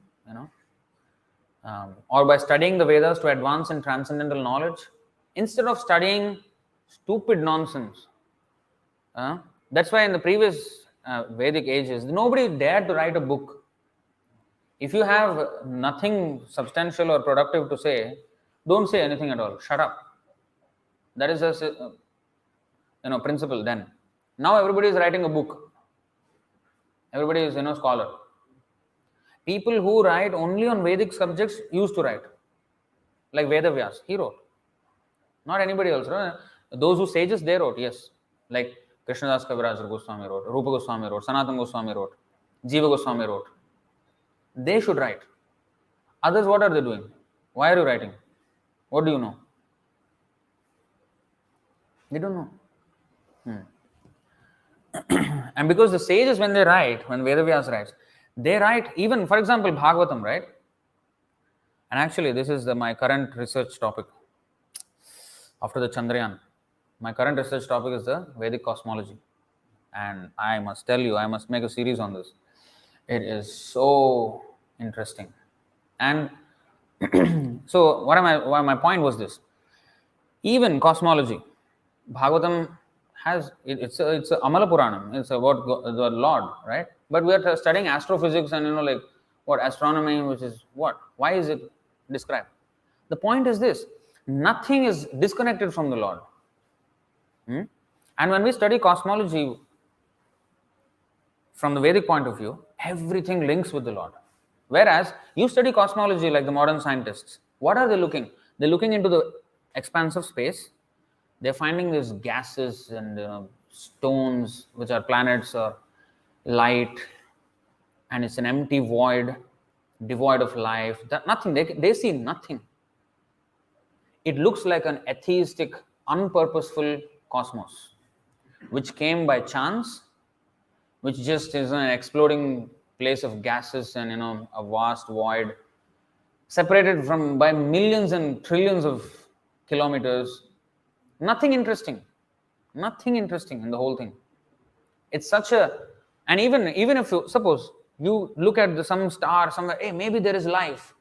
S1: or by studying the Vedas to advance in transcendental knowledge, instead of studying stupid nonsense. That's why in the previous Vedic ages, nobody dared to write a book. If you have nothing substantial or productive to say, don't say anything at all. Shut up. That is a principle then. Now everybody is writing a book. Everybody is scholar. People who write only on Vedic subjects used to write. Like Vedavyas, he wrote. Not anybody else. Right? Those who sages, they wrote, yes. Like Krishnadas Kaviraj Goswami wrote, Rupa Goswami wrote, Sanatana Goswami wrote, Jiva Goswami wrote. They should write. Others, what are they doing? Why are you writing? What do you know? They don't know. And because the sages, when they write, when Vedavyas writes, they write even, for example, Bhagavatam, right? And actually, this is my current research topic. After the Chandrayaan, my current research topic is the Vedic cosmology. And I must tell you, I must make a series on this. It is so interesting. And so my point was this. Even cosmology, Bhagavatam has, it's a Amala Puranam, it's about the Lord, right? But we are studying astrophysics and astronomy, which is what? Why is it described? The point is this. Nothing is disconnected from the Lord. And when we study cosmology from the Vedic point of view, everything links with the Lord. Whereas you study cosmology like the modern scientists, what are they looking? They're looking into the expanse of space. They're finding these gases and stones, which are planets or light, and it's an empty void, devoid of life. That nothing. They see nothing. It looks like an atheistic, unpurposeful cosmos, which came by chance, which just is an exploding place of gases and a vast void, separated from by millions and trillions of kilometers. Nothing interesting in the whole thing. It's such a, and even if you suppose you look at some star somewhere, hey, maybe there is life,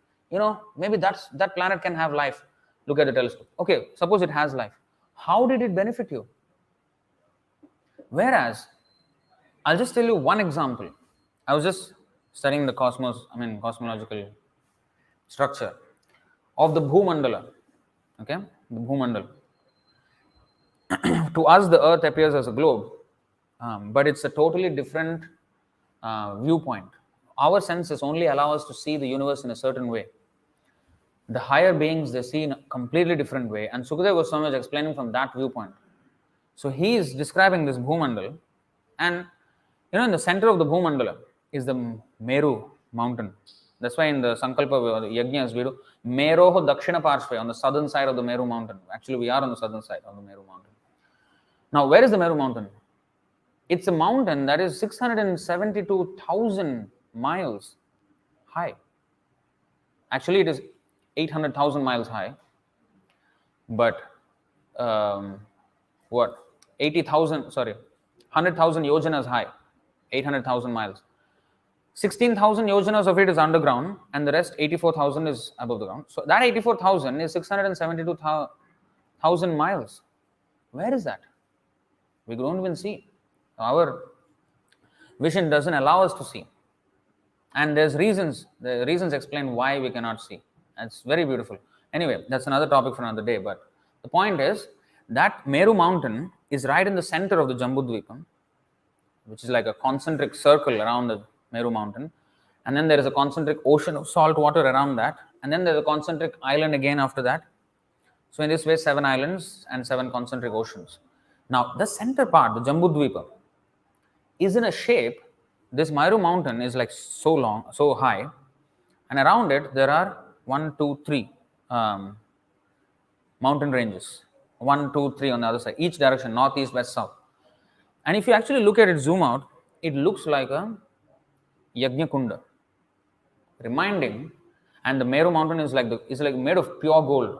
S1: maybe that planet can have life. Look at the telescope. Okay, suppose it has life. How did it benefit you? Whereas, I'll just tell you one example. I was just studying the cosmological structure of the Bhumandala. Okay, the Bhumandala. To us, the Earth appears as a globe, but it's a totally different viewpoint. Our senses only allow us to see the universe in a certain way. The higher beings, they see in a completely different way, and Sukadeva Goswami is explaining from that viewpoint. So he is describing this Bhumandala, and in the center of the Bhumandala is the Meru mountain. That's why in the Sankalpa, the Yajnas, we do Meroho Dakshina Parshve, on the southern side of the Meru mountain. Actually, we are on the southern side of the Meru mountain. Now, where is the Meru mountain? It's a mountain that is 672,000 miles high. Actually, it is 800,000 miles high, but 100,000 yojanas high, 800,000 miles. 16,000 yojanas of it is underground, and the rest 84,000 is above the ground. So that 84,000 is 672,000 miles. Where is that? We don't even see. Our vision doesn't allow us to see. And there's reasons. The reasons explain why we cannot see. It's very beautiful. Anyway, that's another topic for another day. But the point is that Meru mountain is right in the center of the Jambudvipam, which is like a concentric circle around the Meru mountain. And then there is a concentric ocean of salt water around that. And then there's a concentric island again after that. So in this way, 7 islands and 7 concentric oceans. Now, the center part, the Jambudvipa, is in a shape. This Meru mountain is like so long, so high, and around it there are 1, 2, 3 mountain ranges. 1, 2, 3 on the other side, each direction, north, east, west, south. And if you actually look at it, zoom out, it looks like a Yajna Kunda, reminding. And the Meru mountain is like made of pure gold.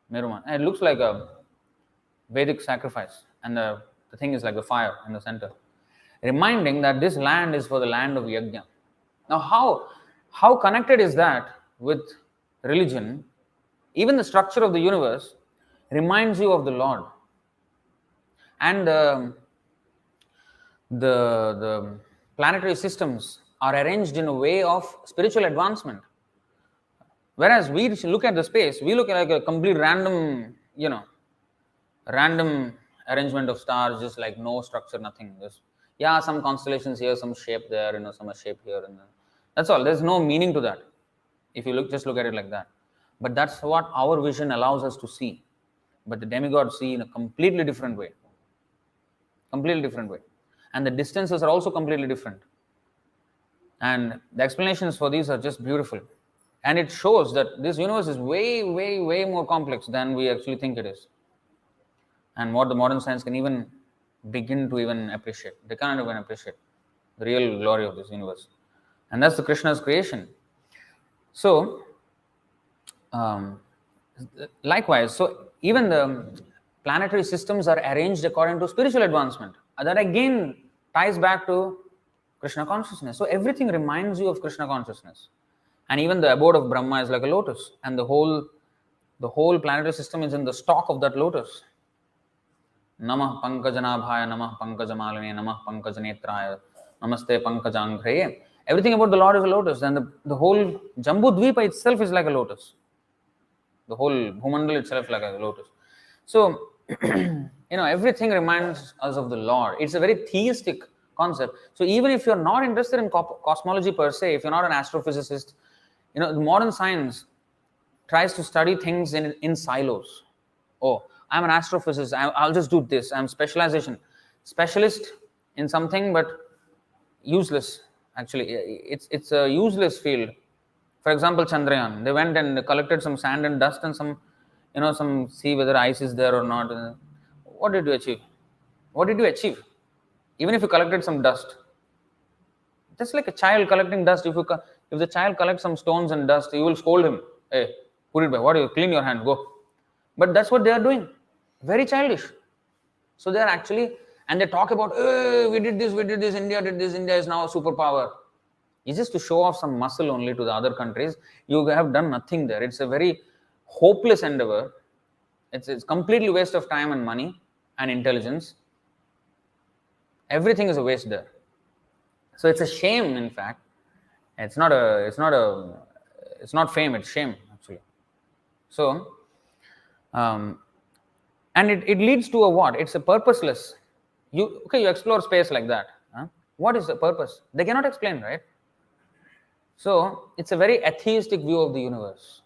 S1: Meru mountain, and it looks like a Vedic sacrifice, and the thing is like the fire in the center, reminding that this land is for the land of Yajna. Now, how connected is that with religion? Even the structure of the universe reminds you of the Lord. And the planetary systems are arranged in a way of spiritual advancement. Whereas we look at the space, we look at like a complete random arrangement of stars, just like no structure, nothing. Just, some constellations here, some shape there, some shape here, and that's all. There's no meaning to that if you just look at it like that. But that's what our vision allows us to see. But the demigods see in a completely different way. Completely different way. And the distances are also completely different. And the explanations for these are just beautiful. And it shows that this universe is way, way, way more complex than we actually think it is. And what the modern science can even begin to even appreciate. They can't even appreciate the real glory of this universe. And that's the Krishna's creation. So, likewise, so even the planetary systems are arranged according to spiritual advancement. That again ties back to Krishna consciousness. So everything reminds you of Krishna consciousness. And even the abode of Brahma is like a lotus. And the whole planetary system is in the stalk of that lotus. Namah Pankajanabhaya, Namah Pankajamalini, Namah Pankajanetraya, Namaste Pankajanghreye. Everything about the Lord is a lotus. And the whole Jambudvipa itself is like a lotus. The whole Bhumandal itself like a lotus. So, everything reminds us of the Lord. It's a very theistic concept. So even if you're not interested in cosmology per se, if you're not an astrophysicist, the modern science tries to study things in silos. Oh, I'm an astrophysicist. I'll just do this. I'm specialist in something, but useless. Actually, it's a useless field. For example, Chandrayaan. They went and collected some sand and dust and some see whether ice is there or not. What did you achieve? What did you achieve? Even if you collected some dust, just like a child collecting dust. If the child collects some stones and dust, you will scold him. Hey, put it back. What do you clean your hand? Go. But that's what they are doing. Very childish. So they are actually, and they talk about, hey, we did this, India did this, India is now a superpower. It's just to show off some muscle only to the other countries. You have done nothing there. It's a very hopeless endeavor. It's completely waste of time and money and intelligence. Everything is a waste there. So it's a shame, in fact. It's not fame, it's shame, actually. So, and it leads to a what? It's a purposeless. You explore space like that. Huh? What is the purpose? They cannot explain, right? So, it's a very atheistic view of the universe.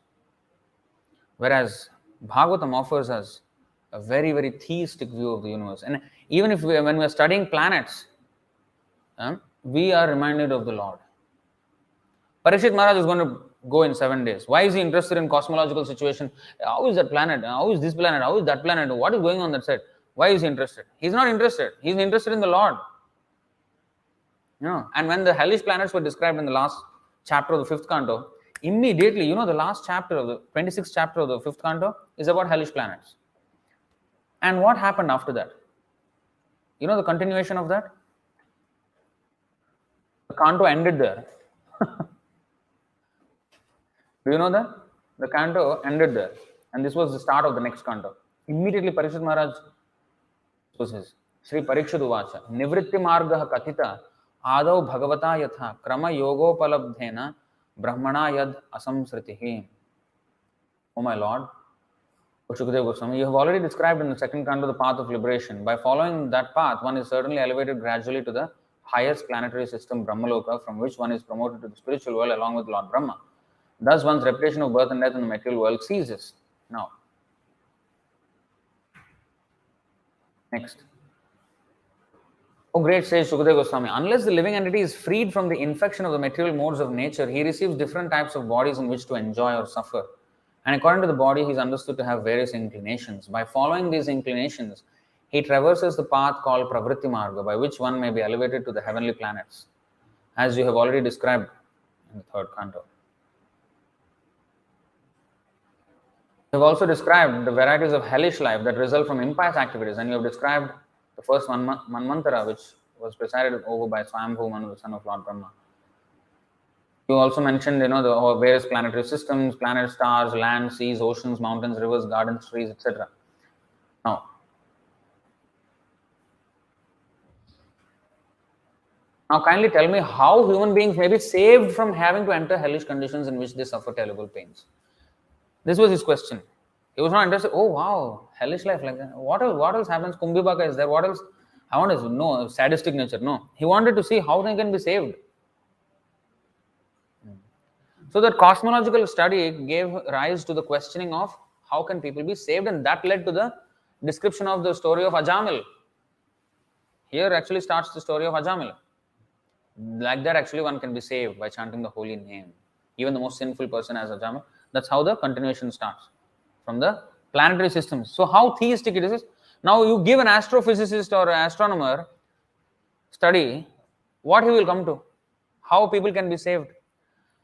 S1: Whereas Bhagavatam offers us a very, very theistic view of the universe. And even when we are studying planets, we are reminded of the Lord. Parikshit Maharaj is going to go in 7 days. Why is he interested in cosmological situation? How is that planet? How is this planet? How is that planet? What is going on that side? Why is he interested? He's not interested. He's interested in the Lord. And when the hellish planets were described in the last chapter of the 5th canto, immediately, the last chapter of the 26th chapter of the 5th canto is about hellish planets. And what happened after that? The continuation of that? The canto ended there. Do you know that? The canto ended there. And this was the start of the next canto. Immediately Parikshit Maharaj was his. Sri Parikshit Uvacha. Nivritti margah kathita ādau bhagavata yatha krama yogopalabdhena brahmana yad asamsritihi. Oh my Lord, Shukadeva Goswami, you have already described in the 2nd canto the path of liberation. By following that path, one is certainly elevated gradually to the highest planetary system, Brahmaloka, from which one is promoted to the spiritual world along with Lord Brahma. Thus, one's reputation of birth and death in the material world ceases. Now, next. Oh, great, says Shukadeva Goswami. Unless the living entity is freed from the infection of the material modes of nature, he receives different types of bodies in which to enjoy or suffer. And according to the body, he is understood to have various inclinations. By following these inclinations, he traverses the path called Pravritti Marga, by which one may be elevated to the heavenly planets, as you have already described in the 3rd canto. You have also described the varieties of hellish life that result from impious activities, and you have described the first Manvantara, which was presided over by Swayambhu Manu, the son of Lord Brahma. You also mentioned, the various planetary systems, planets, stars, land, seas, oceans, mountains, rivers, gardens, trees, etc. Now kindly tell me how human beings may be saved from having to enter hellish conditions in which they suffer terrible pains. This was his question. He was not interested. Oh wow, hellish life like that. What else happens? Kumbhibaka is there. What else? I want to know sadistic nature. No. He wanted to see how they can be saved. So that cosmological study gave rise to the questioning of how can people be saved, and that led to the description of the story of Ajamil. Here actually starts the story of Ajamil. Like that, actually one can be saved by chanting the holy name. Even the most sinful person as Ajamil. That's how the continuation starts from the planetary systems. So how theistic it is. Now you give an astrophysicist or an astronomer study, what he will come to? How people can be saved.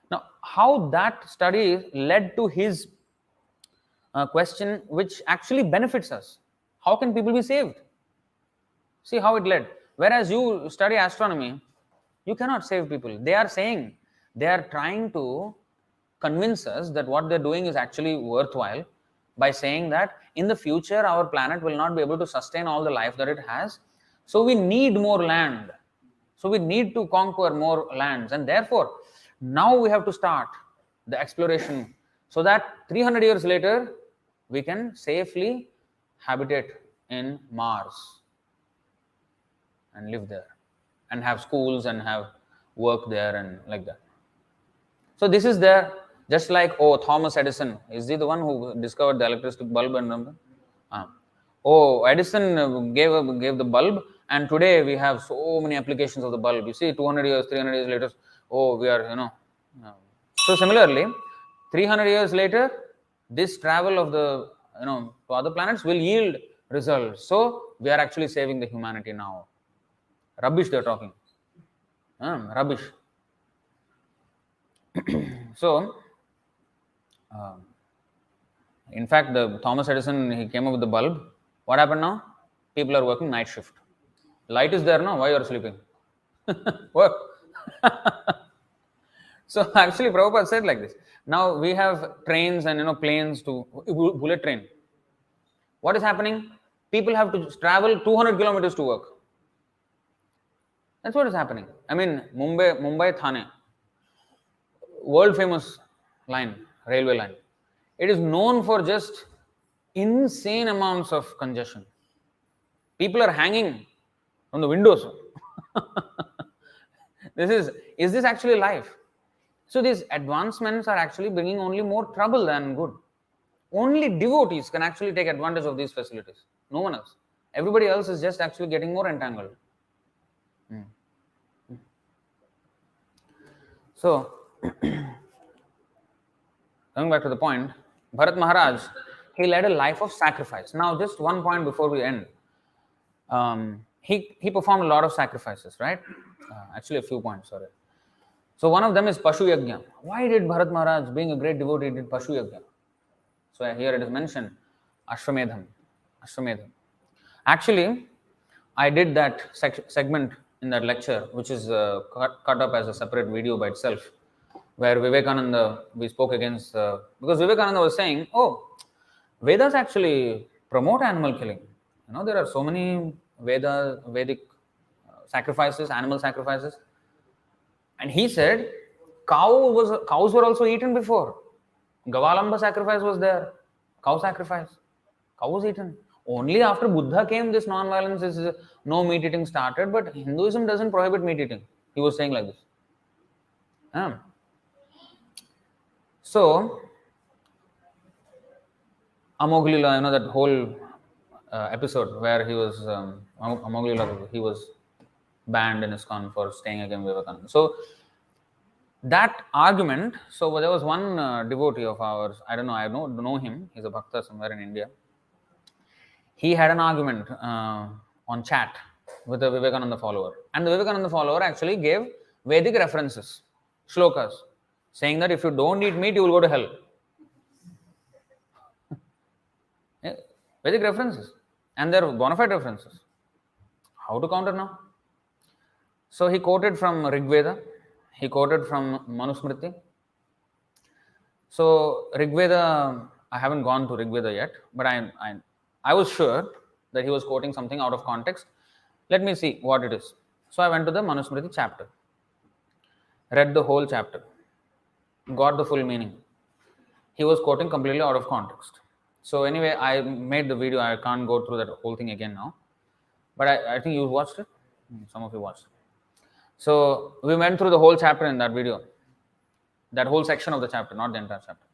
S1: Now, how that study led to his question, which actually benefits us. How can people be saved? See how it led. Whereas you study astronomy, you cannot save people. They are trying to convince us that what they're doing is actually worthwhile by saying that in the future our planet will not be able to sustain all the life that it has. So we need more land. So we need to conquer more lands, and therefore now we have to start the exploration so that 300 years later we can safely habitate in Mars and live there and have schools and have work there and like that. So this is there, just like, oh, Thomas Edison, is he the one who discovered the electric bulb and something? Oh, Edison gave the bulb, and today we have so many applications of the bulb. You see, 200 years, 300 years later, oh, we are, So similarly, 300 years later, this travel of the, to other planets will yield results. So we are actually saving the humanity now. Rubbish they're talking. Rubbish. So, in fact, the Thomas Edison, he came up with the bulb. What happened now? People are working night shift. Light is there now. Why you are sleeping? Work. So actually, Prabhupada said like this. Now we have trains and planes to bullet train. What is happening? People have to travel 200 kilometers to work. That's what is happening. I mean, Mumbai Thane, world famous line, railway line. It is known for just insane amounts of congestion. People are hanging from the windows. Is this actually life? So these advancements are actually bringing only more trouble than good. Only devotees can actually take advantage of these facilities. No one else. Everybody else is just actually getting more entangled. So, coming back to the point, Bharat Maharaj, he led a life of sacrifice. Now, just one point before we end. He performed a lot of sacrifices, right? Actually, a few points, sorry. So, one of them is Pashu Yajna. Why did Bharat Maharaj, being a great devotee, did Pashu Yajna? So, here it is mentioned, Ashwamedham. Actually, I did that segment in that lecture, which is cut up as a separate video by itself, where Vivekananda, we spoke against, because Vivekananda was saying, oh, Vedas actually promote animal killing. There are so many Vedic sacrifices, animal sacrifices. And he said, cows were also eaten before. Gavalamba sacrifice was there. Cow sacrifice. Cow was eaten. Only after Buddha came, this non-violence is no meat eating started, but Hinduism doesn't prohibit meat eating. He was saying like this. So, Amoglila, that whole episode where he was, Amoglila, he was banned in ISKCON for staying against Vivekananda. So, that argument, so there was one devotee of ours, I don't know him, he's a bhakta somewhere in India. He had an argument on chat with a Vivekananda follower. And the Vivekananda follower actually gave Vedic references, shlokas, saying that if you don't eat meat, you will go to hell. Vedic references. And they're bona fide references. How to counter now? So he quoted from Rig Veda. He quoted from Manusmriti. So Rig Veda, I haven't gone to Rig Veda yet, but I was sure that he was quoting something out of context. Let me see what it is. So I went to the Manusmriti chapter, read the whole chapter, got the full meaning. He was quoting completely out of context. So anyway, I made the video. I can't go through that whole thing again now. But I think you watched it. Some of you watched it. So we went through the whole chapter in that video. That whole section of the chapter, not the entire chapter.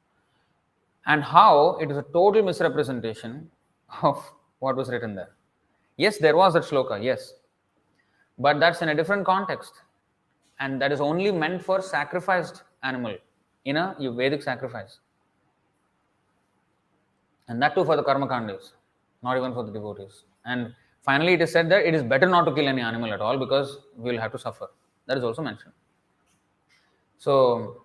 S1: And how it is a total misrepresentation of what was written there. Yes, there was that shloka, yes. But that's in a different context. And that is only meant for sacrificed animal in a Vedic sacrifice. And that too for the karma kandis, not even for the devotees. And finally it is said that it is better not to kill any animal at all because we will have to suffer. That is also mentioned. So,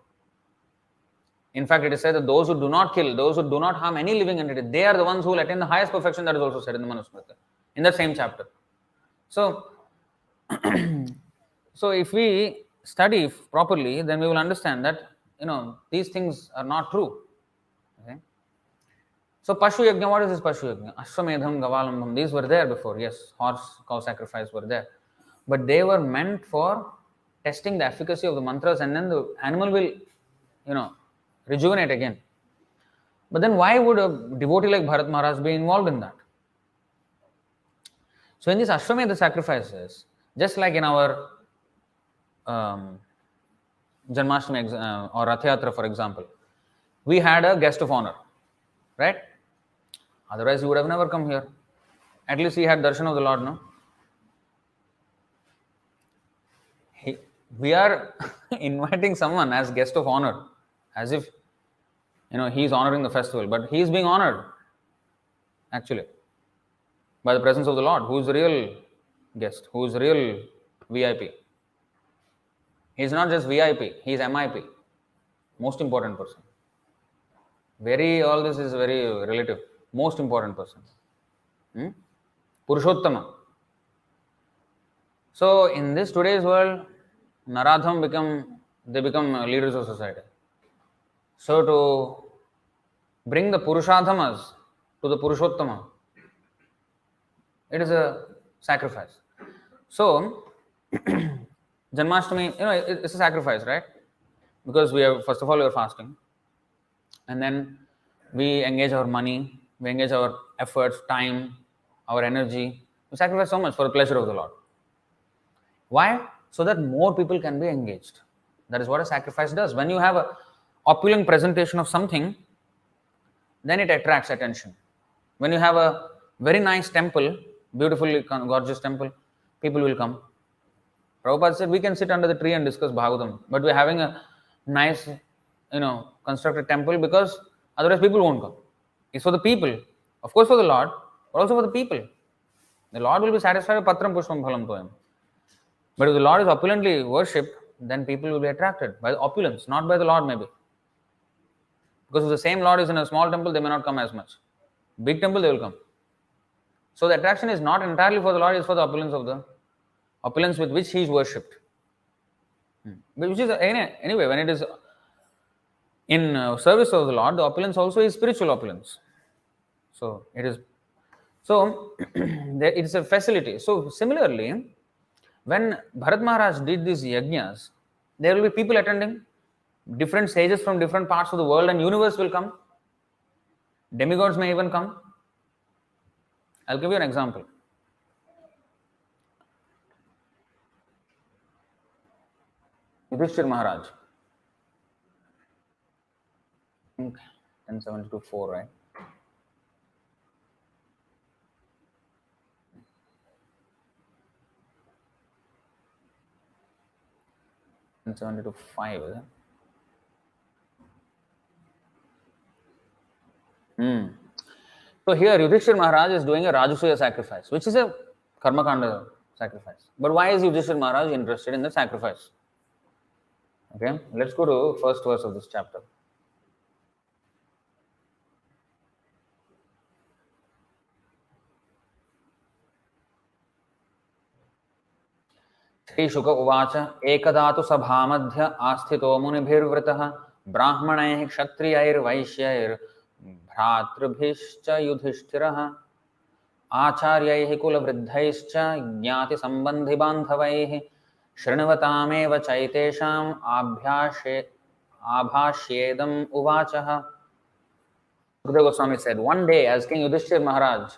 S1: in fact, it is said that those who do not kill, those who do not harm any living entity, they are the ones who will attain the highest perfection. That is also said in the Manusmriti, in the same chapter. So, so if we study properly, then we will understand that, these things are not true. Okay? So, Pashu Yajna, what is this Pashu Yajna? Ashwamedham, Gavalambam, these were there before. Yes, horse, cow sacrifice were there. But they were meant for testing the efficacy of the mantras, and then the animal will, rejuvenate again. But then why would a devotee like Bharat Maharaj be involved in that? So in these Ashwamedha sacrifices, just like in our um, Janmashtami or Rath Yatra, for example, we had a guest of honor, right? Otherwise, he would have never come here. At least he had darshan of the Lord, no? We are inviting someone as guest of honor, as if he's honoring the festival, but he is being honored actually by the presence of the Lord, who is the real guest, who is the real VIP. He is not just VIP, he is MIP, most important person. All this is very relative. Most important person. Purushottama. So in this today's world, Naradham become leaders of society. So to bring the Purushadhamas to the Purushottama, it is a sacrifice. So Janmashtami, it's a sacrifice, right? Because we are fasting, and then we engage our money, we engage our efforts, time, our energy. We sacrifice so much for the pleasure of the Lord. Why? So that more people can be engaged. That is what a sacrifice does. When you have a opulent presentation of something, then it attracts attention. When you have a very nice temple, beautifully gorgeous temple, people will come. Prabhupada said we can sit under the tree and discuss Bhagavatam, but we're having a nice, constructed temple because otherwise people won't come. It's for the people, of course for the Lord, but also for the people. The Lord will be satisfied with Patram Pushpam Phalam Toyam. But if the Lord is opulently worshipped, then people will be attracted by the opulence, not by the Lord maybe. Because if the same Lord is in a small temple, they may not come as much. Big temple, they will come. So the attraction is not entirely for the Lord, it's for the opulence with which he is worshipped. Which is, anyway, when it is in service of the Lord, the opulence also is spiritual opulence. So it is. So it is a facility. So similarly, when Bharat Maharaj did these yajnas, there will be people attending, different sages from different parts of the world and universe will come. Demigods may even come. I'll give you an example. Yudhishthir Maharaj. 1072-4, right? And 72-5, is it? So here Yudhishthir Maharaj is doing a Rajasuya sacrifice, which is a Karmakanda sacrifice. But why is Yudhishthir Maharaj interested in the sacrifice? Okay, let's go to first verse of this chapter. Shri शुक उवाच एकदा तु सभामध्य आस्थितो मुनिभिर्वृतः ब्राह्मणैः क्षत्रियैर्वैश्यैर्भ्रातृभिश्च युधिष्ठिरः आचार्यैः कुलवृद्धैश्च ज्ञातिसम्बन्धिबान्धवैः शृण्वतामेव चैतेषाम् आभाष्येदम् उवाचः. Sukadeva Goswami said, one day as King Yudhishthir Maharaj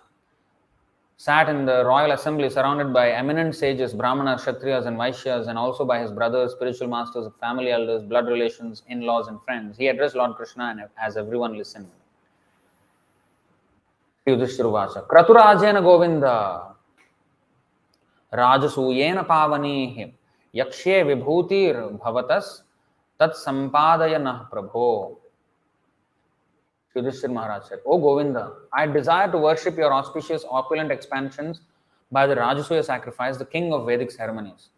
S1: sat in the royal assembly surrounded by eminent sages, Brahmanas, Kshatriyas and Vaishyas, and also by his brothers, spiritual masters, family elders, blood relations, in-laws and friends, he addressed Lord Krishna and as everyone listened. Yudhishthir Vacha, Kraturajena Govinda, Rajasuyena Pavanihi, Yakshe Vibhutir Bhavatas, Tat Sampadayana Prabho. Yudhishthir Maharaj said, O Govinda, I desire to worship your auspicious, opulent expansions by the Rajasuya sacrifice, the king of Vedic ceremonies.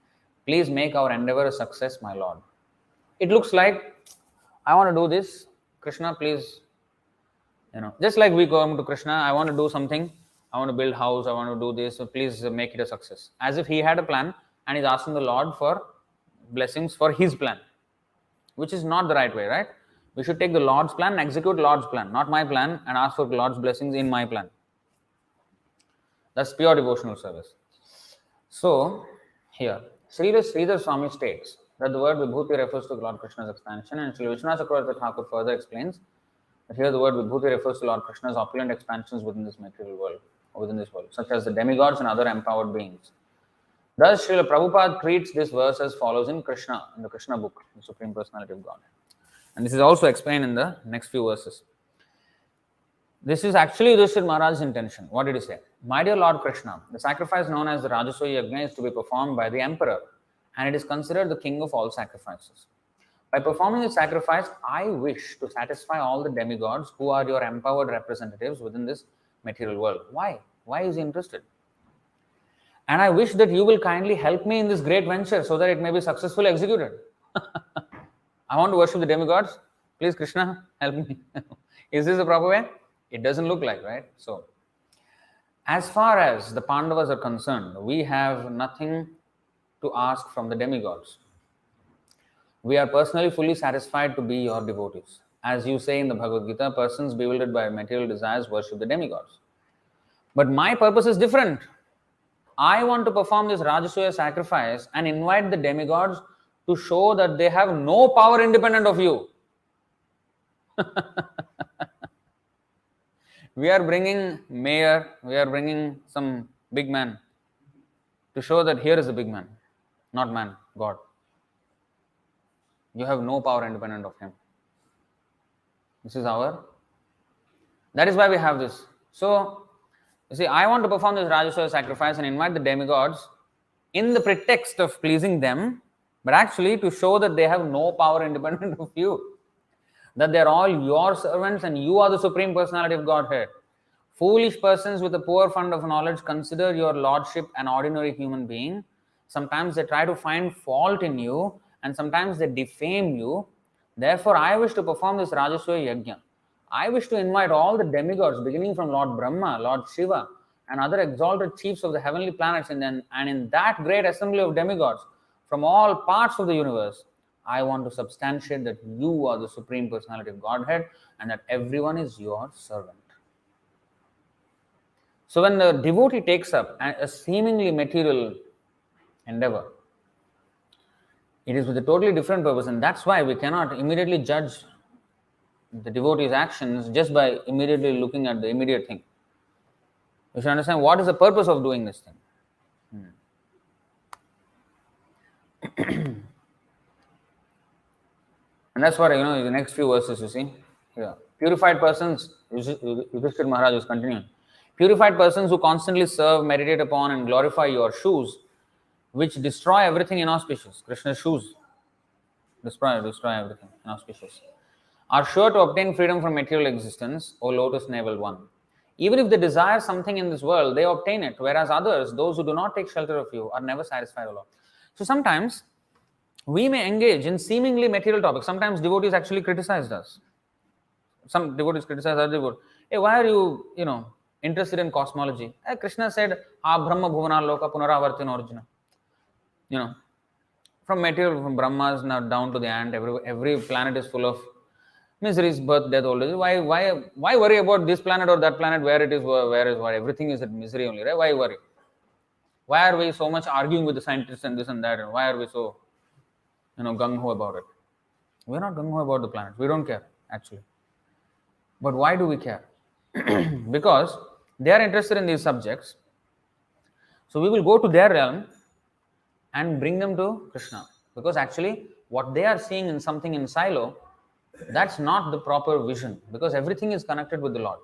S1: Please make our endeavor a success, my Lord. It looks like, I want to do this. Krishna, please, just like we come to Krishna, I want to do something. I want to build house, I want to do this, so please make it a success. As if he had a plan and he's asking the Lord for blessings for his plan, which is not the right way, right? We should take the Lord's plan and execute Lord's plan, not my plan, and ask for Lord's blessings in my plan. That's pure devotional service. So, here, Srila Sridhar Swami states that the word Vibhuti refers to Lord Krishna's expansion, and Srila Vishwanath Chakravarti Thakur further explains Here the word Vibhuti refers to Lord Krishna's opulent expansions within this material world, or within this world, such as the demigods and other empowered beings. Thus, Srila Prabhupada treats this verse as follows in Krishna, in the Krishna book, the Supreme Personality of Godhead. And this is also explained in the next few verses. This is actually Yudhishthira Maharaj's intention. What did he say? My dear Lord Krishna, the sacrifice known as the Rajasoya Yajna is to be performed by the emperor, and it is considered the king of all sacrifices. By performing this sacrifice, I wish to satisfy all the demigods who are your empowered representatives within this material world. Why? Why is he interested? And I wish that you will kindly help me in this great venture so that it may be successfully executed. I want to worship the demigods. Please, Krishna, help me. Is this the proper way? It doesn't look like, right? So, as far as the Pandavas are concerned, we have nothing to ask from the demigods. We are personally fully satisfied to be your devotees. As you say in the Bhagavad Gita, persons bewildered by material desires worship the demigods. But my purpose is different. I want to perform this Rajasuya sacrifice and invite the demigods to show that they have no power independent of you. We are bringing mayor, we are bringing some big man to show that here is the big man, not man, God. You have no power independent of him. That is why we have this. So, you see, I want to perform this Rajasuya sacrifice and invite the demigods in the pretext of pleasing them, but actually to show that they have no power independent of you. That they are all your servants and you are the Supreme Personality of Godhead. Foolish persons with a poor fund of knowledge consider your lordship an ordinary human being. Sometimes they try to find fault in you and sometimes they defame you. Therefore, I wish to perform this Rajasuya Yajna. I wish to invite all the demigods, beginning from Lord Brahma, Lord Shiva, and other exalted chiefs of the heavenly planets, and in that great assembly of demigods from all parts of the universe, I want to substantiate that you are the Supreme Personality of Godhead and that everyone is your servant. So when the devotee takes up a seemingly material endeavor, it is with a totally different purpose, and that's why we cannot immediately judge the devotee's actions just by immediately looking at the immediate thing. We should understand what is the purpose of doing this thing. And that's what, in the next few verses you see. Yeah. Purified persons, Yudhishthira Maharaj is continuing. Purified persons who constantly serve, meditate upon and glorify your shoes, which destroy everything inauspicious. Krishna's shoes destroy everything inauspicious, are sure to obtain freedom from material existence, O lotus navel one. Even if they desire something in this world, they obtain it, whereas others, those who do not take shelter of you, are never satisfied, O Lord. So sometimes we may engage in seemingly material topics. Sometimes devotees actually criticized us. Some devotees criticize other devotees. Hey, why are you, interested in cosmology? Krishna said, Brahma bhuvana loka punaravartin origina. From material, from Brahmas now down to the ant, every planet is full of miseries, birth, death, old age. Why worry about this planet or that planet, where it is, where is what? Everything is misery only, right? Why worry? Why are we so much arguing with the scientists and this and that? And why are we so, gung-ho about it? We're not gung-ho about the planet. We don't care, actually. But why do we care? Because they are interested in these subjects. So we will go to their realm and bring them to Krishna. Because actually, what they are seeing in something in silo, that's not the proper vision. Because everything is connected with the Lord.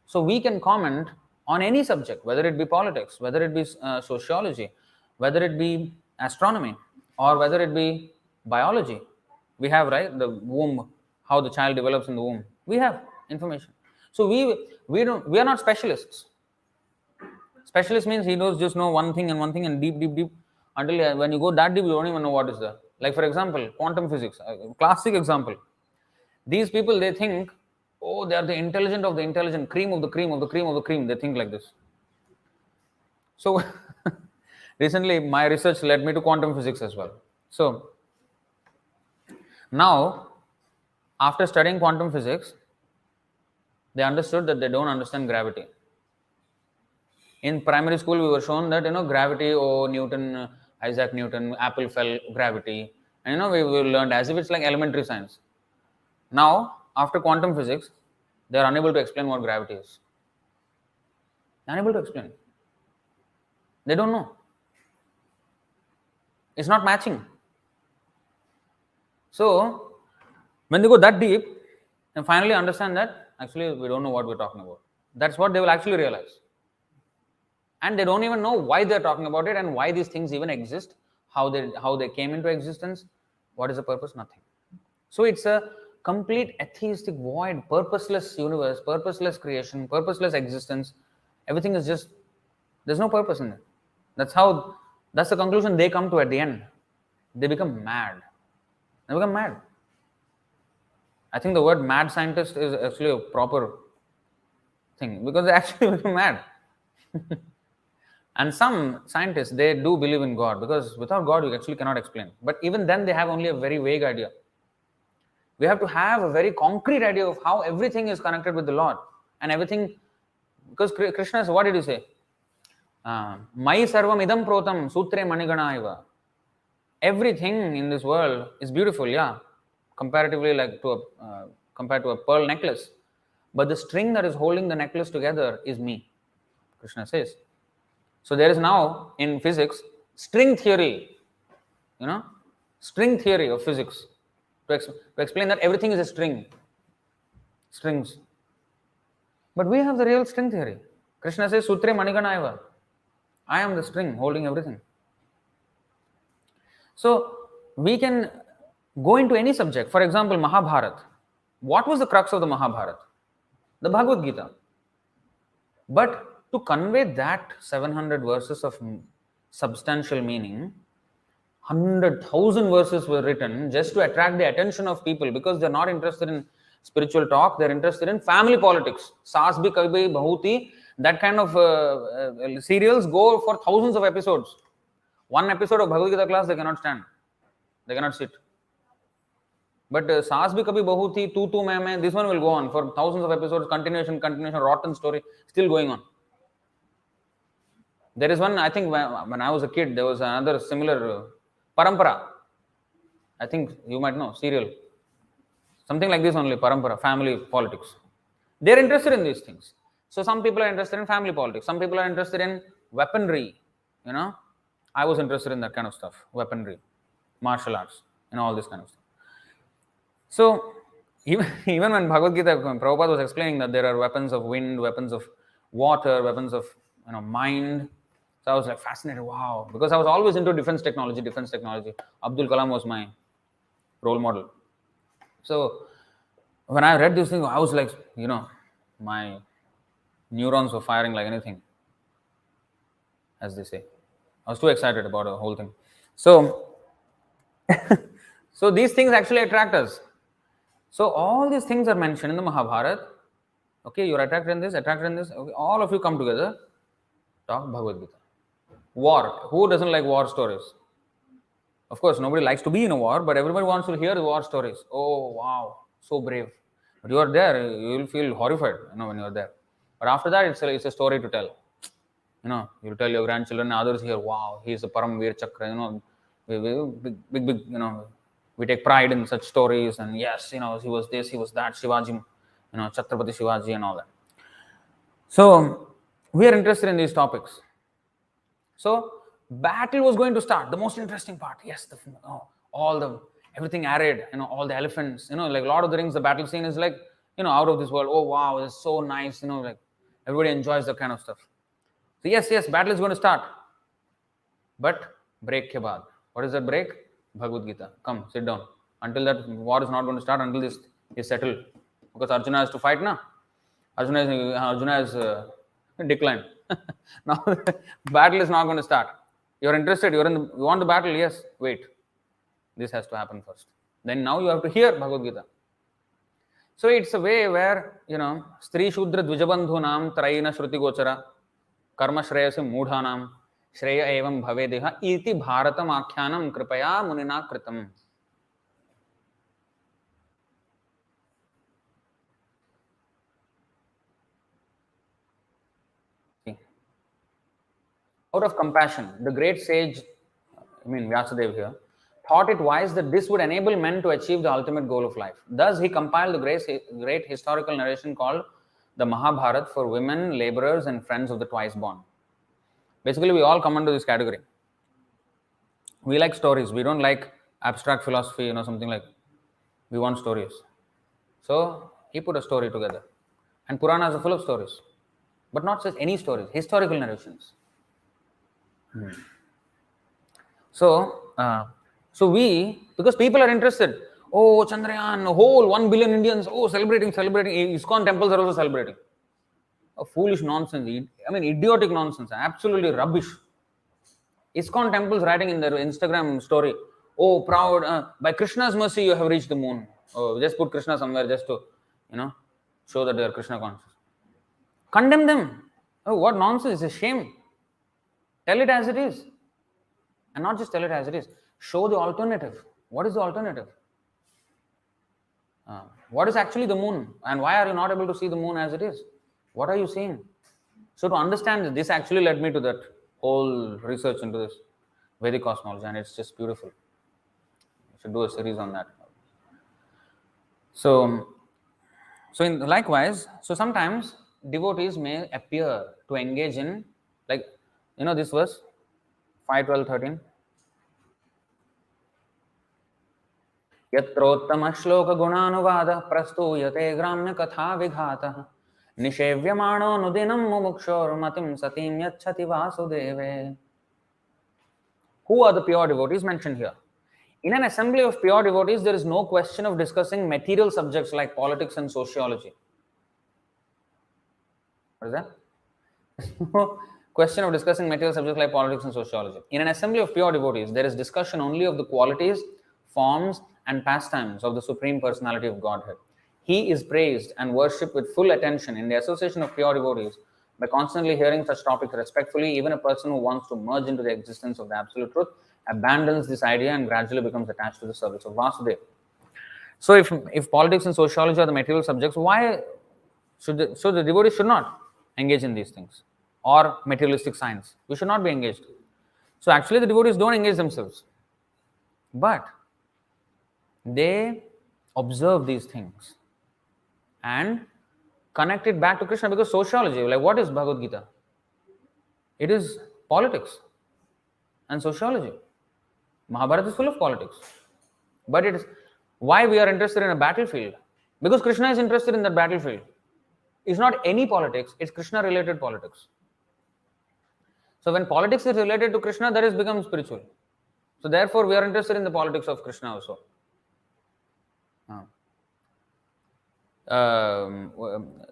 S1: So we can comment on any subject, whether it be politics, whether it be sociology, whether it be astronomy, or whether it be biology. We have, right, the womb, how the child develops in the womb. We have information. So we are not specialists. Specialist means he knows just know one thing and deep until when you go that deep you don't even know what is there. Like for example, quantum physics, a classic example. These people, they think, oh, they are the intelligent of the intelligent, cream of the cream of the cream of the cream. They think like this. So recently my research led me to quantum physics as well. So now after studying quantum physics, they understood that they don't understand gravity. In primary school, we were shown that, gravity, Newton, Isaac Newton, apple fell, gravity. And, we learned as if it's like elementary science. Now, after quantum physics, They are unable to explain what gravity is. Unable to explain. They don't know. It's not matching. So, when they go that deep and finally understand that actually we don't know what we're talking about, that's what they will actually realize. And they don't even know why they're talking about it and why these things even exist, how they came into existence, what is the purpose, nothing. So it's a complete atheistic void, purposeless universe, purposeless creation, purposeless existence. Everything is just, there's no purpose in it. That's the conclusion they come to at the end. They become mad. They become mad. I think the word mad scientist is actually a proper thing because they actually become mad. And some scientists, they do believe in God because without God, you actually cannot explain. But even then, they have only a very vague idea. We have to have a very concrete idea of how everything is connected with the Lord and everything. Because Krishna, what did he say? Mai sarvam idam protam sutre manigana iva. Everything in this world is beautiful, yeah, comparatively compared to a pearl necklace. But the string that is holding the necklace together is me, Krishna says. So there is now in physics string theory, string theory of physics to explain that everything is a string, strings. But we have the real string theory. Krishna says, Sutre Manigana Eva. I am the string holding everything. So we can go into any subject. For example, Mahabharata. What was the crux of the Mahabharata? The Bhagavad Gita. But to convey that 700 verses of substantial meaning, 100,000 verses were written just to attract the attention of people because they're not interested in spiritual talk, they're interested in family politics. Saas bhi kabhi bahuti, that kind of serials go for thousands of episodes. One episode of Bhagavad Gita class they cannot stand, they cannot sit. But Saas bhi kabhi bahuti, tu main, this one will go on for thousands of episodes, continuation, rotten story, still going on. There is one, I think when I was a kid, there was another similar Parampara. I think you might know, serial. Something like this only, Parampara, family politics. They're interested in these things. So some people are interested in family politics. Some people are interested in weaponry. I was interested in that kind of stuff, weaponry, martial arts, all this kind of stuff. So even when Bhagavad Gita, Prabhupada was explaining that there are weapons of wind, weapons of water, weapons of mind. So I was like fascinated, wow, because I was always into defense technology. Abdul Kalam was my role model. So when I read this thing, I was like, my neurons were firing like anything, as they say. I was too excited about the whole thing. So, so these things actually attract us. So all these things are mentioned in the Mahabharata. Okay, you're attracted in this. Okay, all of you come together, talk Bhagavad Gita. War. Who doesn't like war stories? Of course, nobody likes to be in a war, but everybody wants to hear the war stories. Oh, wow, so brave. But you are there, you will feel horrified, when you are there. But after that, it's a story to tell. You'll tell your grandchildren and others here, wow, he's a Paramveer Chakra, big, we take pride in such stories. And yes, he was this, he was that, Shivaji, Chhatrapati Shivaji and all that. So, we are interested in these topics. So, battle was going to start. The most interesting part. Yes, everything arid, all the elephants, like Lord of the Rings, the battle scene is like, out of this world. Oh, wow, it's so nice, like everybody enjoys that kind of stuff. So, yes, battle is going to start. But break ke baad. What is that break? Bhagavad Gita. Come, sit down. Until that war is not going to start, until this is settled. Because Arjuna has to fight now. Arjuna has declined. Now the battle is not going to start. You're interested, you want the battle? Yes, wait. This has to happen first. Then now you have to hear Bhagavad Gita. So it's a way where, Stri Shudra Dvijabandhunam Traina Shruti Gochara Karma Shreyasi Mudhanam Shreya Evam Bhavedeha Iti Bharatam Akyanam Kripaya Munina Kritam. Out of compassion, the great sage, Vyasadeva here, thought it wise that this would enable men to achieve the ultimate goal of life. Thus, he compiled the great historical narration called the Mahabharata for women, laborers, and friends of the twice born. Basically, we all come under this category. We like stories. We don't like abstract philosophy, something like. We want stories. So, he put a story together. And Puranas are full of stories. But not just any stories, historical narrations. So, because people are interested, oh, Chandrayaan, whole 1 billion Indians, celebrating. ISKCON temples are also celebrating. Foolish nonsense, idiotic nonsense, absolutely rubbish. ISKCON temples writing in their Instagram story, oh, proud, by Krishna's mercy you have reached the moon. Oh, just put Krishna somewhere just to, show that they are Krishna conscious. Condemn them. Oh, what nonsense, it's a shame. Tell it as it is. And not just tell it as it is. Show the alternative. What is the alternative? What is actually the moon? And why are you not able to see the moon as it is? What are you seeing? So to understand this actually led me to that whole research into this Vedic cosmology, and it's just beautiful. I should do a series on that. So likewise, sometimes devotees may appear to engage in, this verse, 5, 12, 13. यत्रोत्तम श्लोक गुणानुवादः प्रस्तूयते ग्राम्य कथा विघातः निषेव्यमाणो नुदिनं मुमुक्षोर्मतिं सतीं यच्छति वासुदेवे. Who are the pure devotees mentioned here? In an assembly of pure devotees, there is no question of discussing material subjects like politics and sociology. What is that? No question of discussing material subjects like politics and sociology. In an assembly of pure devotees, there is discussion only of the qualities, forms, and pastimes of the Supreme Personality of Godhead. He is praised and worshipped with full attention in the association of pure devotees. By constantly hearing such topics respectfully, even a person who wants to merge into the existence of the Absolute Truth abandons this idea and gradually becomes attached to the service of Vasudeva. So if politics and sociology are the material subjects, why should the devotees should not engage in these things? Or materialistic science. We should not be engaged. So actually the devotees don't engage themselves. But they observe these things and connect it back to Krishna, because sociology, like what is Bhagavad Gita? It is politics and sociology. Mahabharata is full of politics. But it is why we are interested in a battlefield. Because Krishna is interested in that battlefield. It's not any politics, it's Krishna related politics. So when politics is related to Krishna, that has become spiritual. So therefore we are interested in the politics of Krishna also.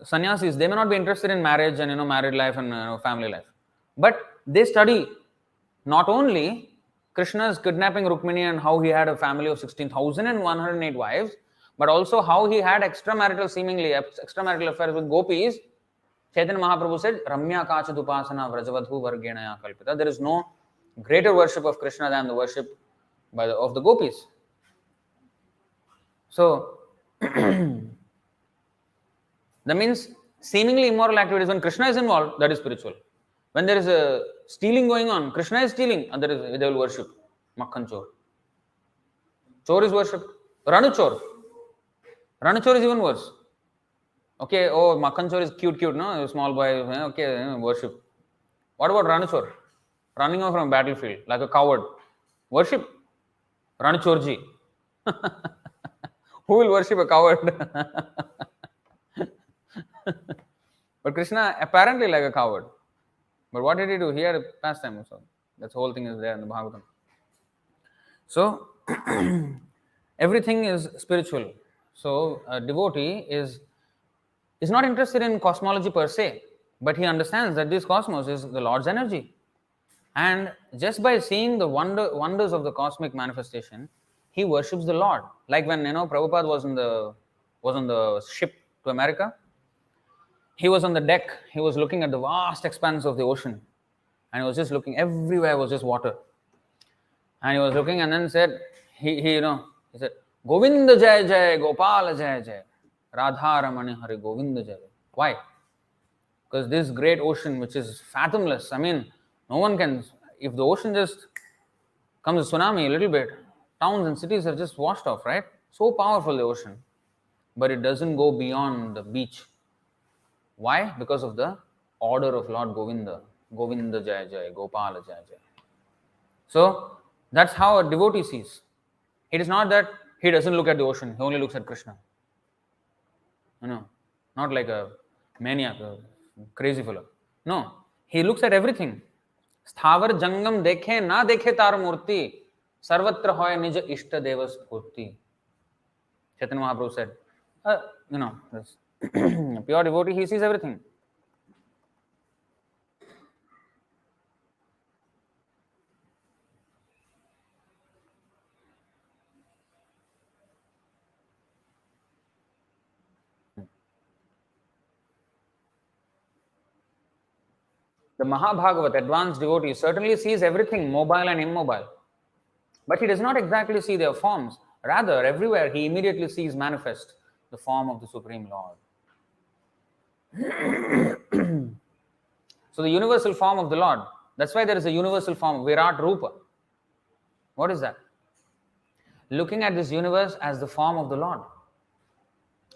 S1: Sannyasis, they may not be interested in marriage and married life and family life, but they study not only Krishna's kidnapping Rukmini and how he had a family of 16,108 wives, but also how he had extramarital affairs with gopis. Chaitanya Mahaprabhu said, Ramya Kachadupasana Vrajavadhu Vargenaya Kalpita. There is no greater worship of Krishna than the worship of the gopis. So that means seemingly immoral activities, when Krishna is involved, that is spiritual. When there is a stealing going on, Krishna is stealing, and they will worship Makhan Chor. Chor is worshipped. Ranu Chor. Ranu Chor is even worse. Okay, Makhan Chor is cute, no? Small boy, okay, worship. What about Ranu Chor? Running off from a battlefield like a coward. Worship. Ranu Chorji. Who will worship a coward? But Krishna apparently like a coward. But what did he do? He had a pastime also. That whole thing is there in the Bhagavatam. So everything is spiritual. So a devotee is not interested in cosmology per se, but he understands that this cosmos is the Lord's energy. And just by seeing the wonders of the cosmic manifestation, he worships the Lord. Like when Prabhupada was on the ship to America, he was on the deck, he was looking at the vast expanse of the ocean, and he was just looking, everywhere was just water. And he was looking and then said, he said, Govinda Jai Jai, Gopala Jai Jai, Radha Ramani Hare Govinda Jai. Why? Because this great ocean, which is fathomless, no one can, if the ocean just comes a tsunami a little bit, Towns and cities are just washed off, right? So powerful, the ocean. But it doesn't go beyond the beach. Why? Because of the order of Lord Govinda. Govinda Jaya Jaya, Gopala Jaya Jaya. So that's how a devotee sees. It is not that he doesn't look at the ocean, he only looks at Krishna. Not like a maniac, a crazy fellow. No, he looks at everything. स्थावर जंगम देखे ना देखे तार मूर्ति सर्वत्र होय निज इष्ट देव स्फूर्ति. Chaitanya Mahaprabhu said, this pure devotee, he sees everything. The Mahabhagavat, advanced devotee, certainly sees everything, mobile and immobile. But he does not exactly see their forms. Rather, everywhere he immediately sees manifest the form of the Supreme Lord. So the universal form of the Lord, that's why there is a universal form, Virat Rupa. What is that? Looking at this universe as the form of the Lord.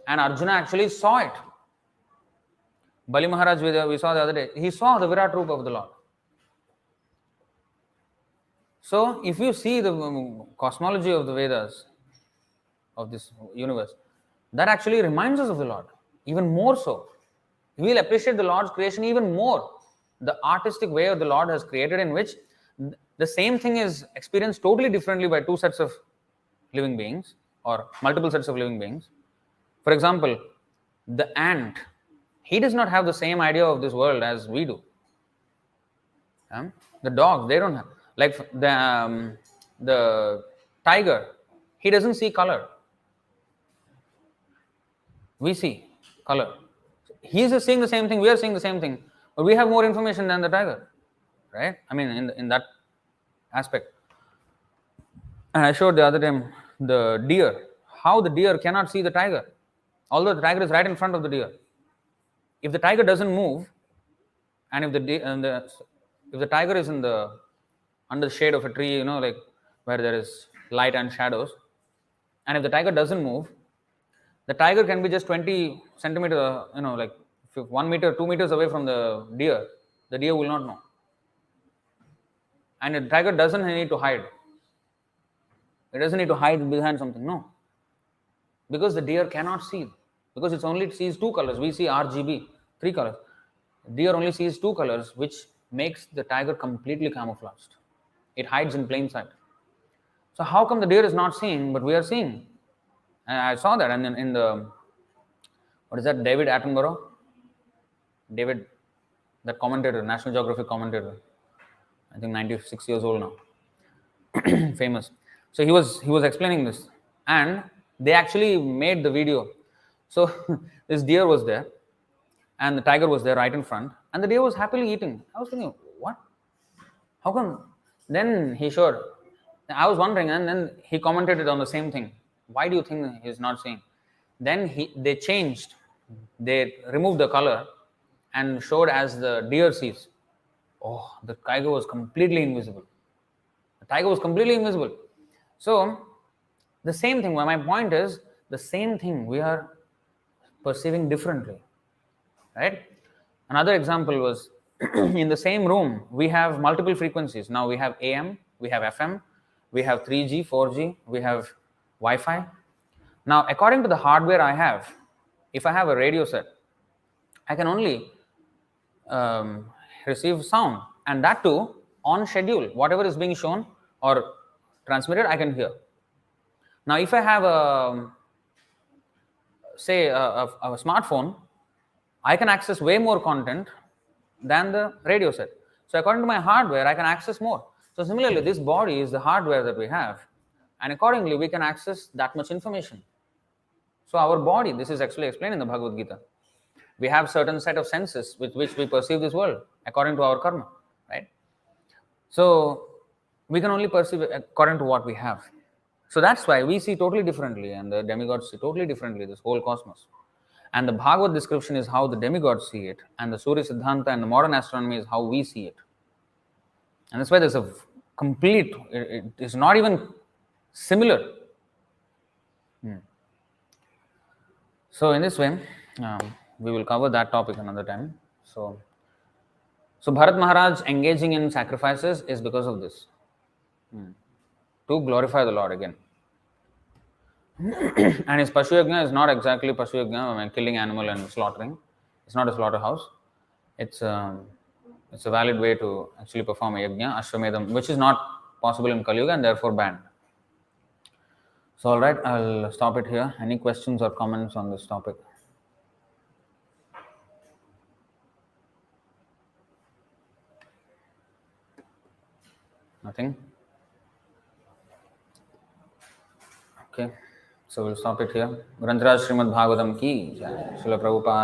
S1: And Arjuna actually saw it. Bali Maharaj, we saw the other day, he saw the Virat Rupa of the Lord. So, if you see the cosmology of the Vedas, of this universe, that actually reminds us of the Lord, even more so. We will appreciate the Lord's creation even more. The artistic way of the Lord has created, in which the same thing is experienced totally differently by two sets of living beings or multiple sets of living beings. For example, the ant, he does not have the same idea of this world as we do. The dogs, they don't have. Like the tiger, he doesn't see color. We see color. He is seeing the same thing, we are seeing the same thing, but we have more information than the tiger, right? I mean, in that aspect. And I showed the other time the deer, how the deer cannot see the tiger, although the tiger is right in front of the deer. If the tiger doesn't move, and if the tiger is under the shade of a tree, like where there is light and shadows, and if the tiger doesn't move, the tiger can be just 20 centimeters, like 1 meter, 2 meters away from the deer will not know. And the tiger doesn't need to hide. It doesn't need to hide behind something, no. Because the deer cannot see, because it only sees two colors. We see RGB, 3 colors. Deer only sees 2 colors, which makes the tiger completely camouflaged. It hides in plain sight. So how come the deer is not seeing, but we are seeing? And I saw that, and then in the, what is that, David Attenborough? David, that commentator, National Geographic commentator, I think 96 years old now, famous. So he was explaining this, and they actually made the video. So this deer was there, and the tiger was there right in front, and the deer was happily eating. I was thinking, what? How come? Then he showed. I was wondering, and then he commented on the same thing. Why do you think he's not seeing? Then they changed. They removed the color and showed as the deer sees. Oh, the tiger was completely invisible. The tiger was completely invisible. So, the same thing, my point is, the same thing we are perceiving differently, right? Another example was, in the same room, we have multiple frequencies. Now we have AM, we have FM, we have 3G, 4G, we have Wi-Fi. Now, according to the hardware I have, if I have a radio set, I can only receive sound, and that too on schedule. Whatever is being shown or transmitted, I can hear. Now, if I have a smartphone, I can access way more content than the radio set. So according to my hardware, I can access more. So similarly, this body is the hardware that we have, and accordingly, we can access that much information. So our body, this is actually explained in the Bhagavad Gita. We have certain set of senses with which we perceive this world according to our karma, right? So we can only perceive it according to what we have. So that's why we see totally differently, and the demigods see totally differently this whole cosmos. And the Bhagavad description is how the demigods see it, and the Surya Siddhanta and the modern astronomy is how we see it. And that's why there's a complete, it is not even similar. So in this way, we will cover that topic another time. So Bharat Maharaj engaging in sacrifices is because of this, to glorify the Lord again. And his Pashu Yajna is not exactly Pashu Yajna, I mean, killing animal and slaughtering. It's not a slaughterhouse. It's a valid way to actually perform a yajna, Ashwamedham, which is not possible in Kali Yuga and therefore banned. So, all right, I'll stop it here. Any questions or comments on this topic? Nothing? Okay, so we'll stop it here. Grantaraj Srimad Bhagavatam ki jai. Srila Prabhupada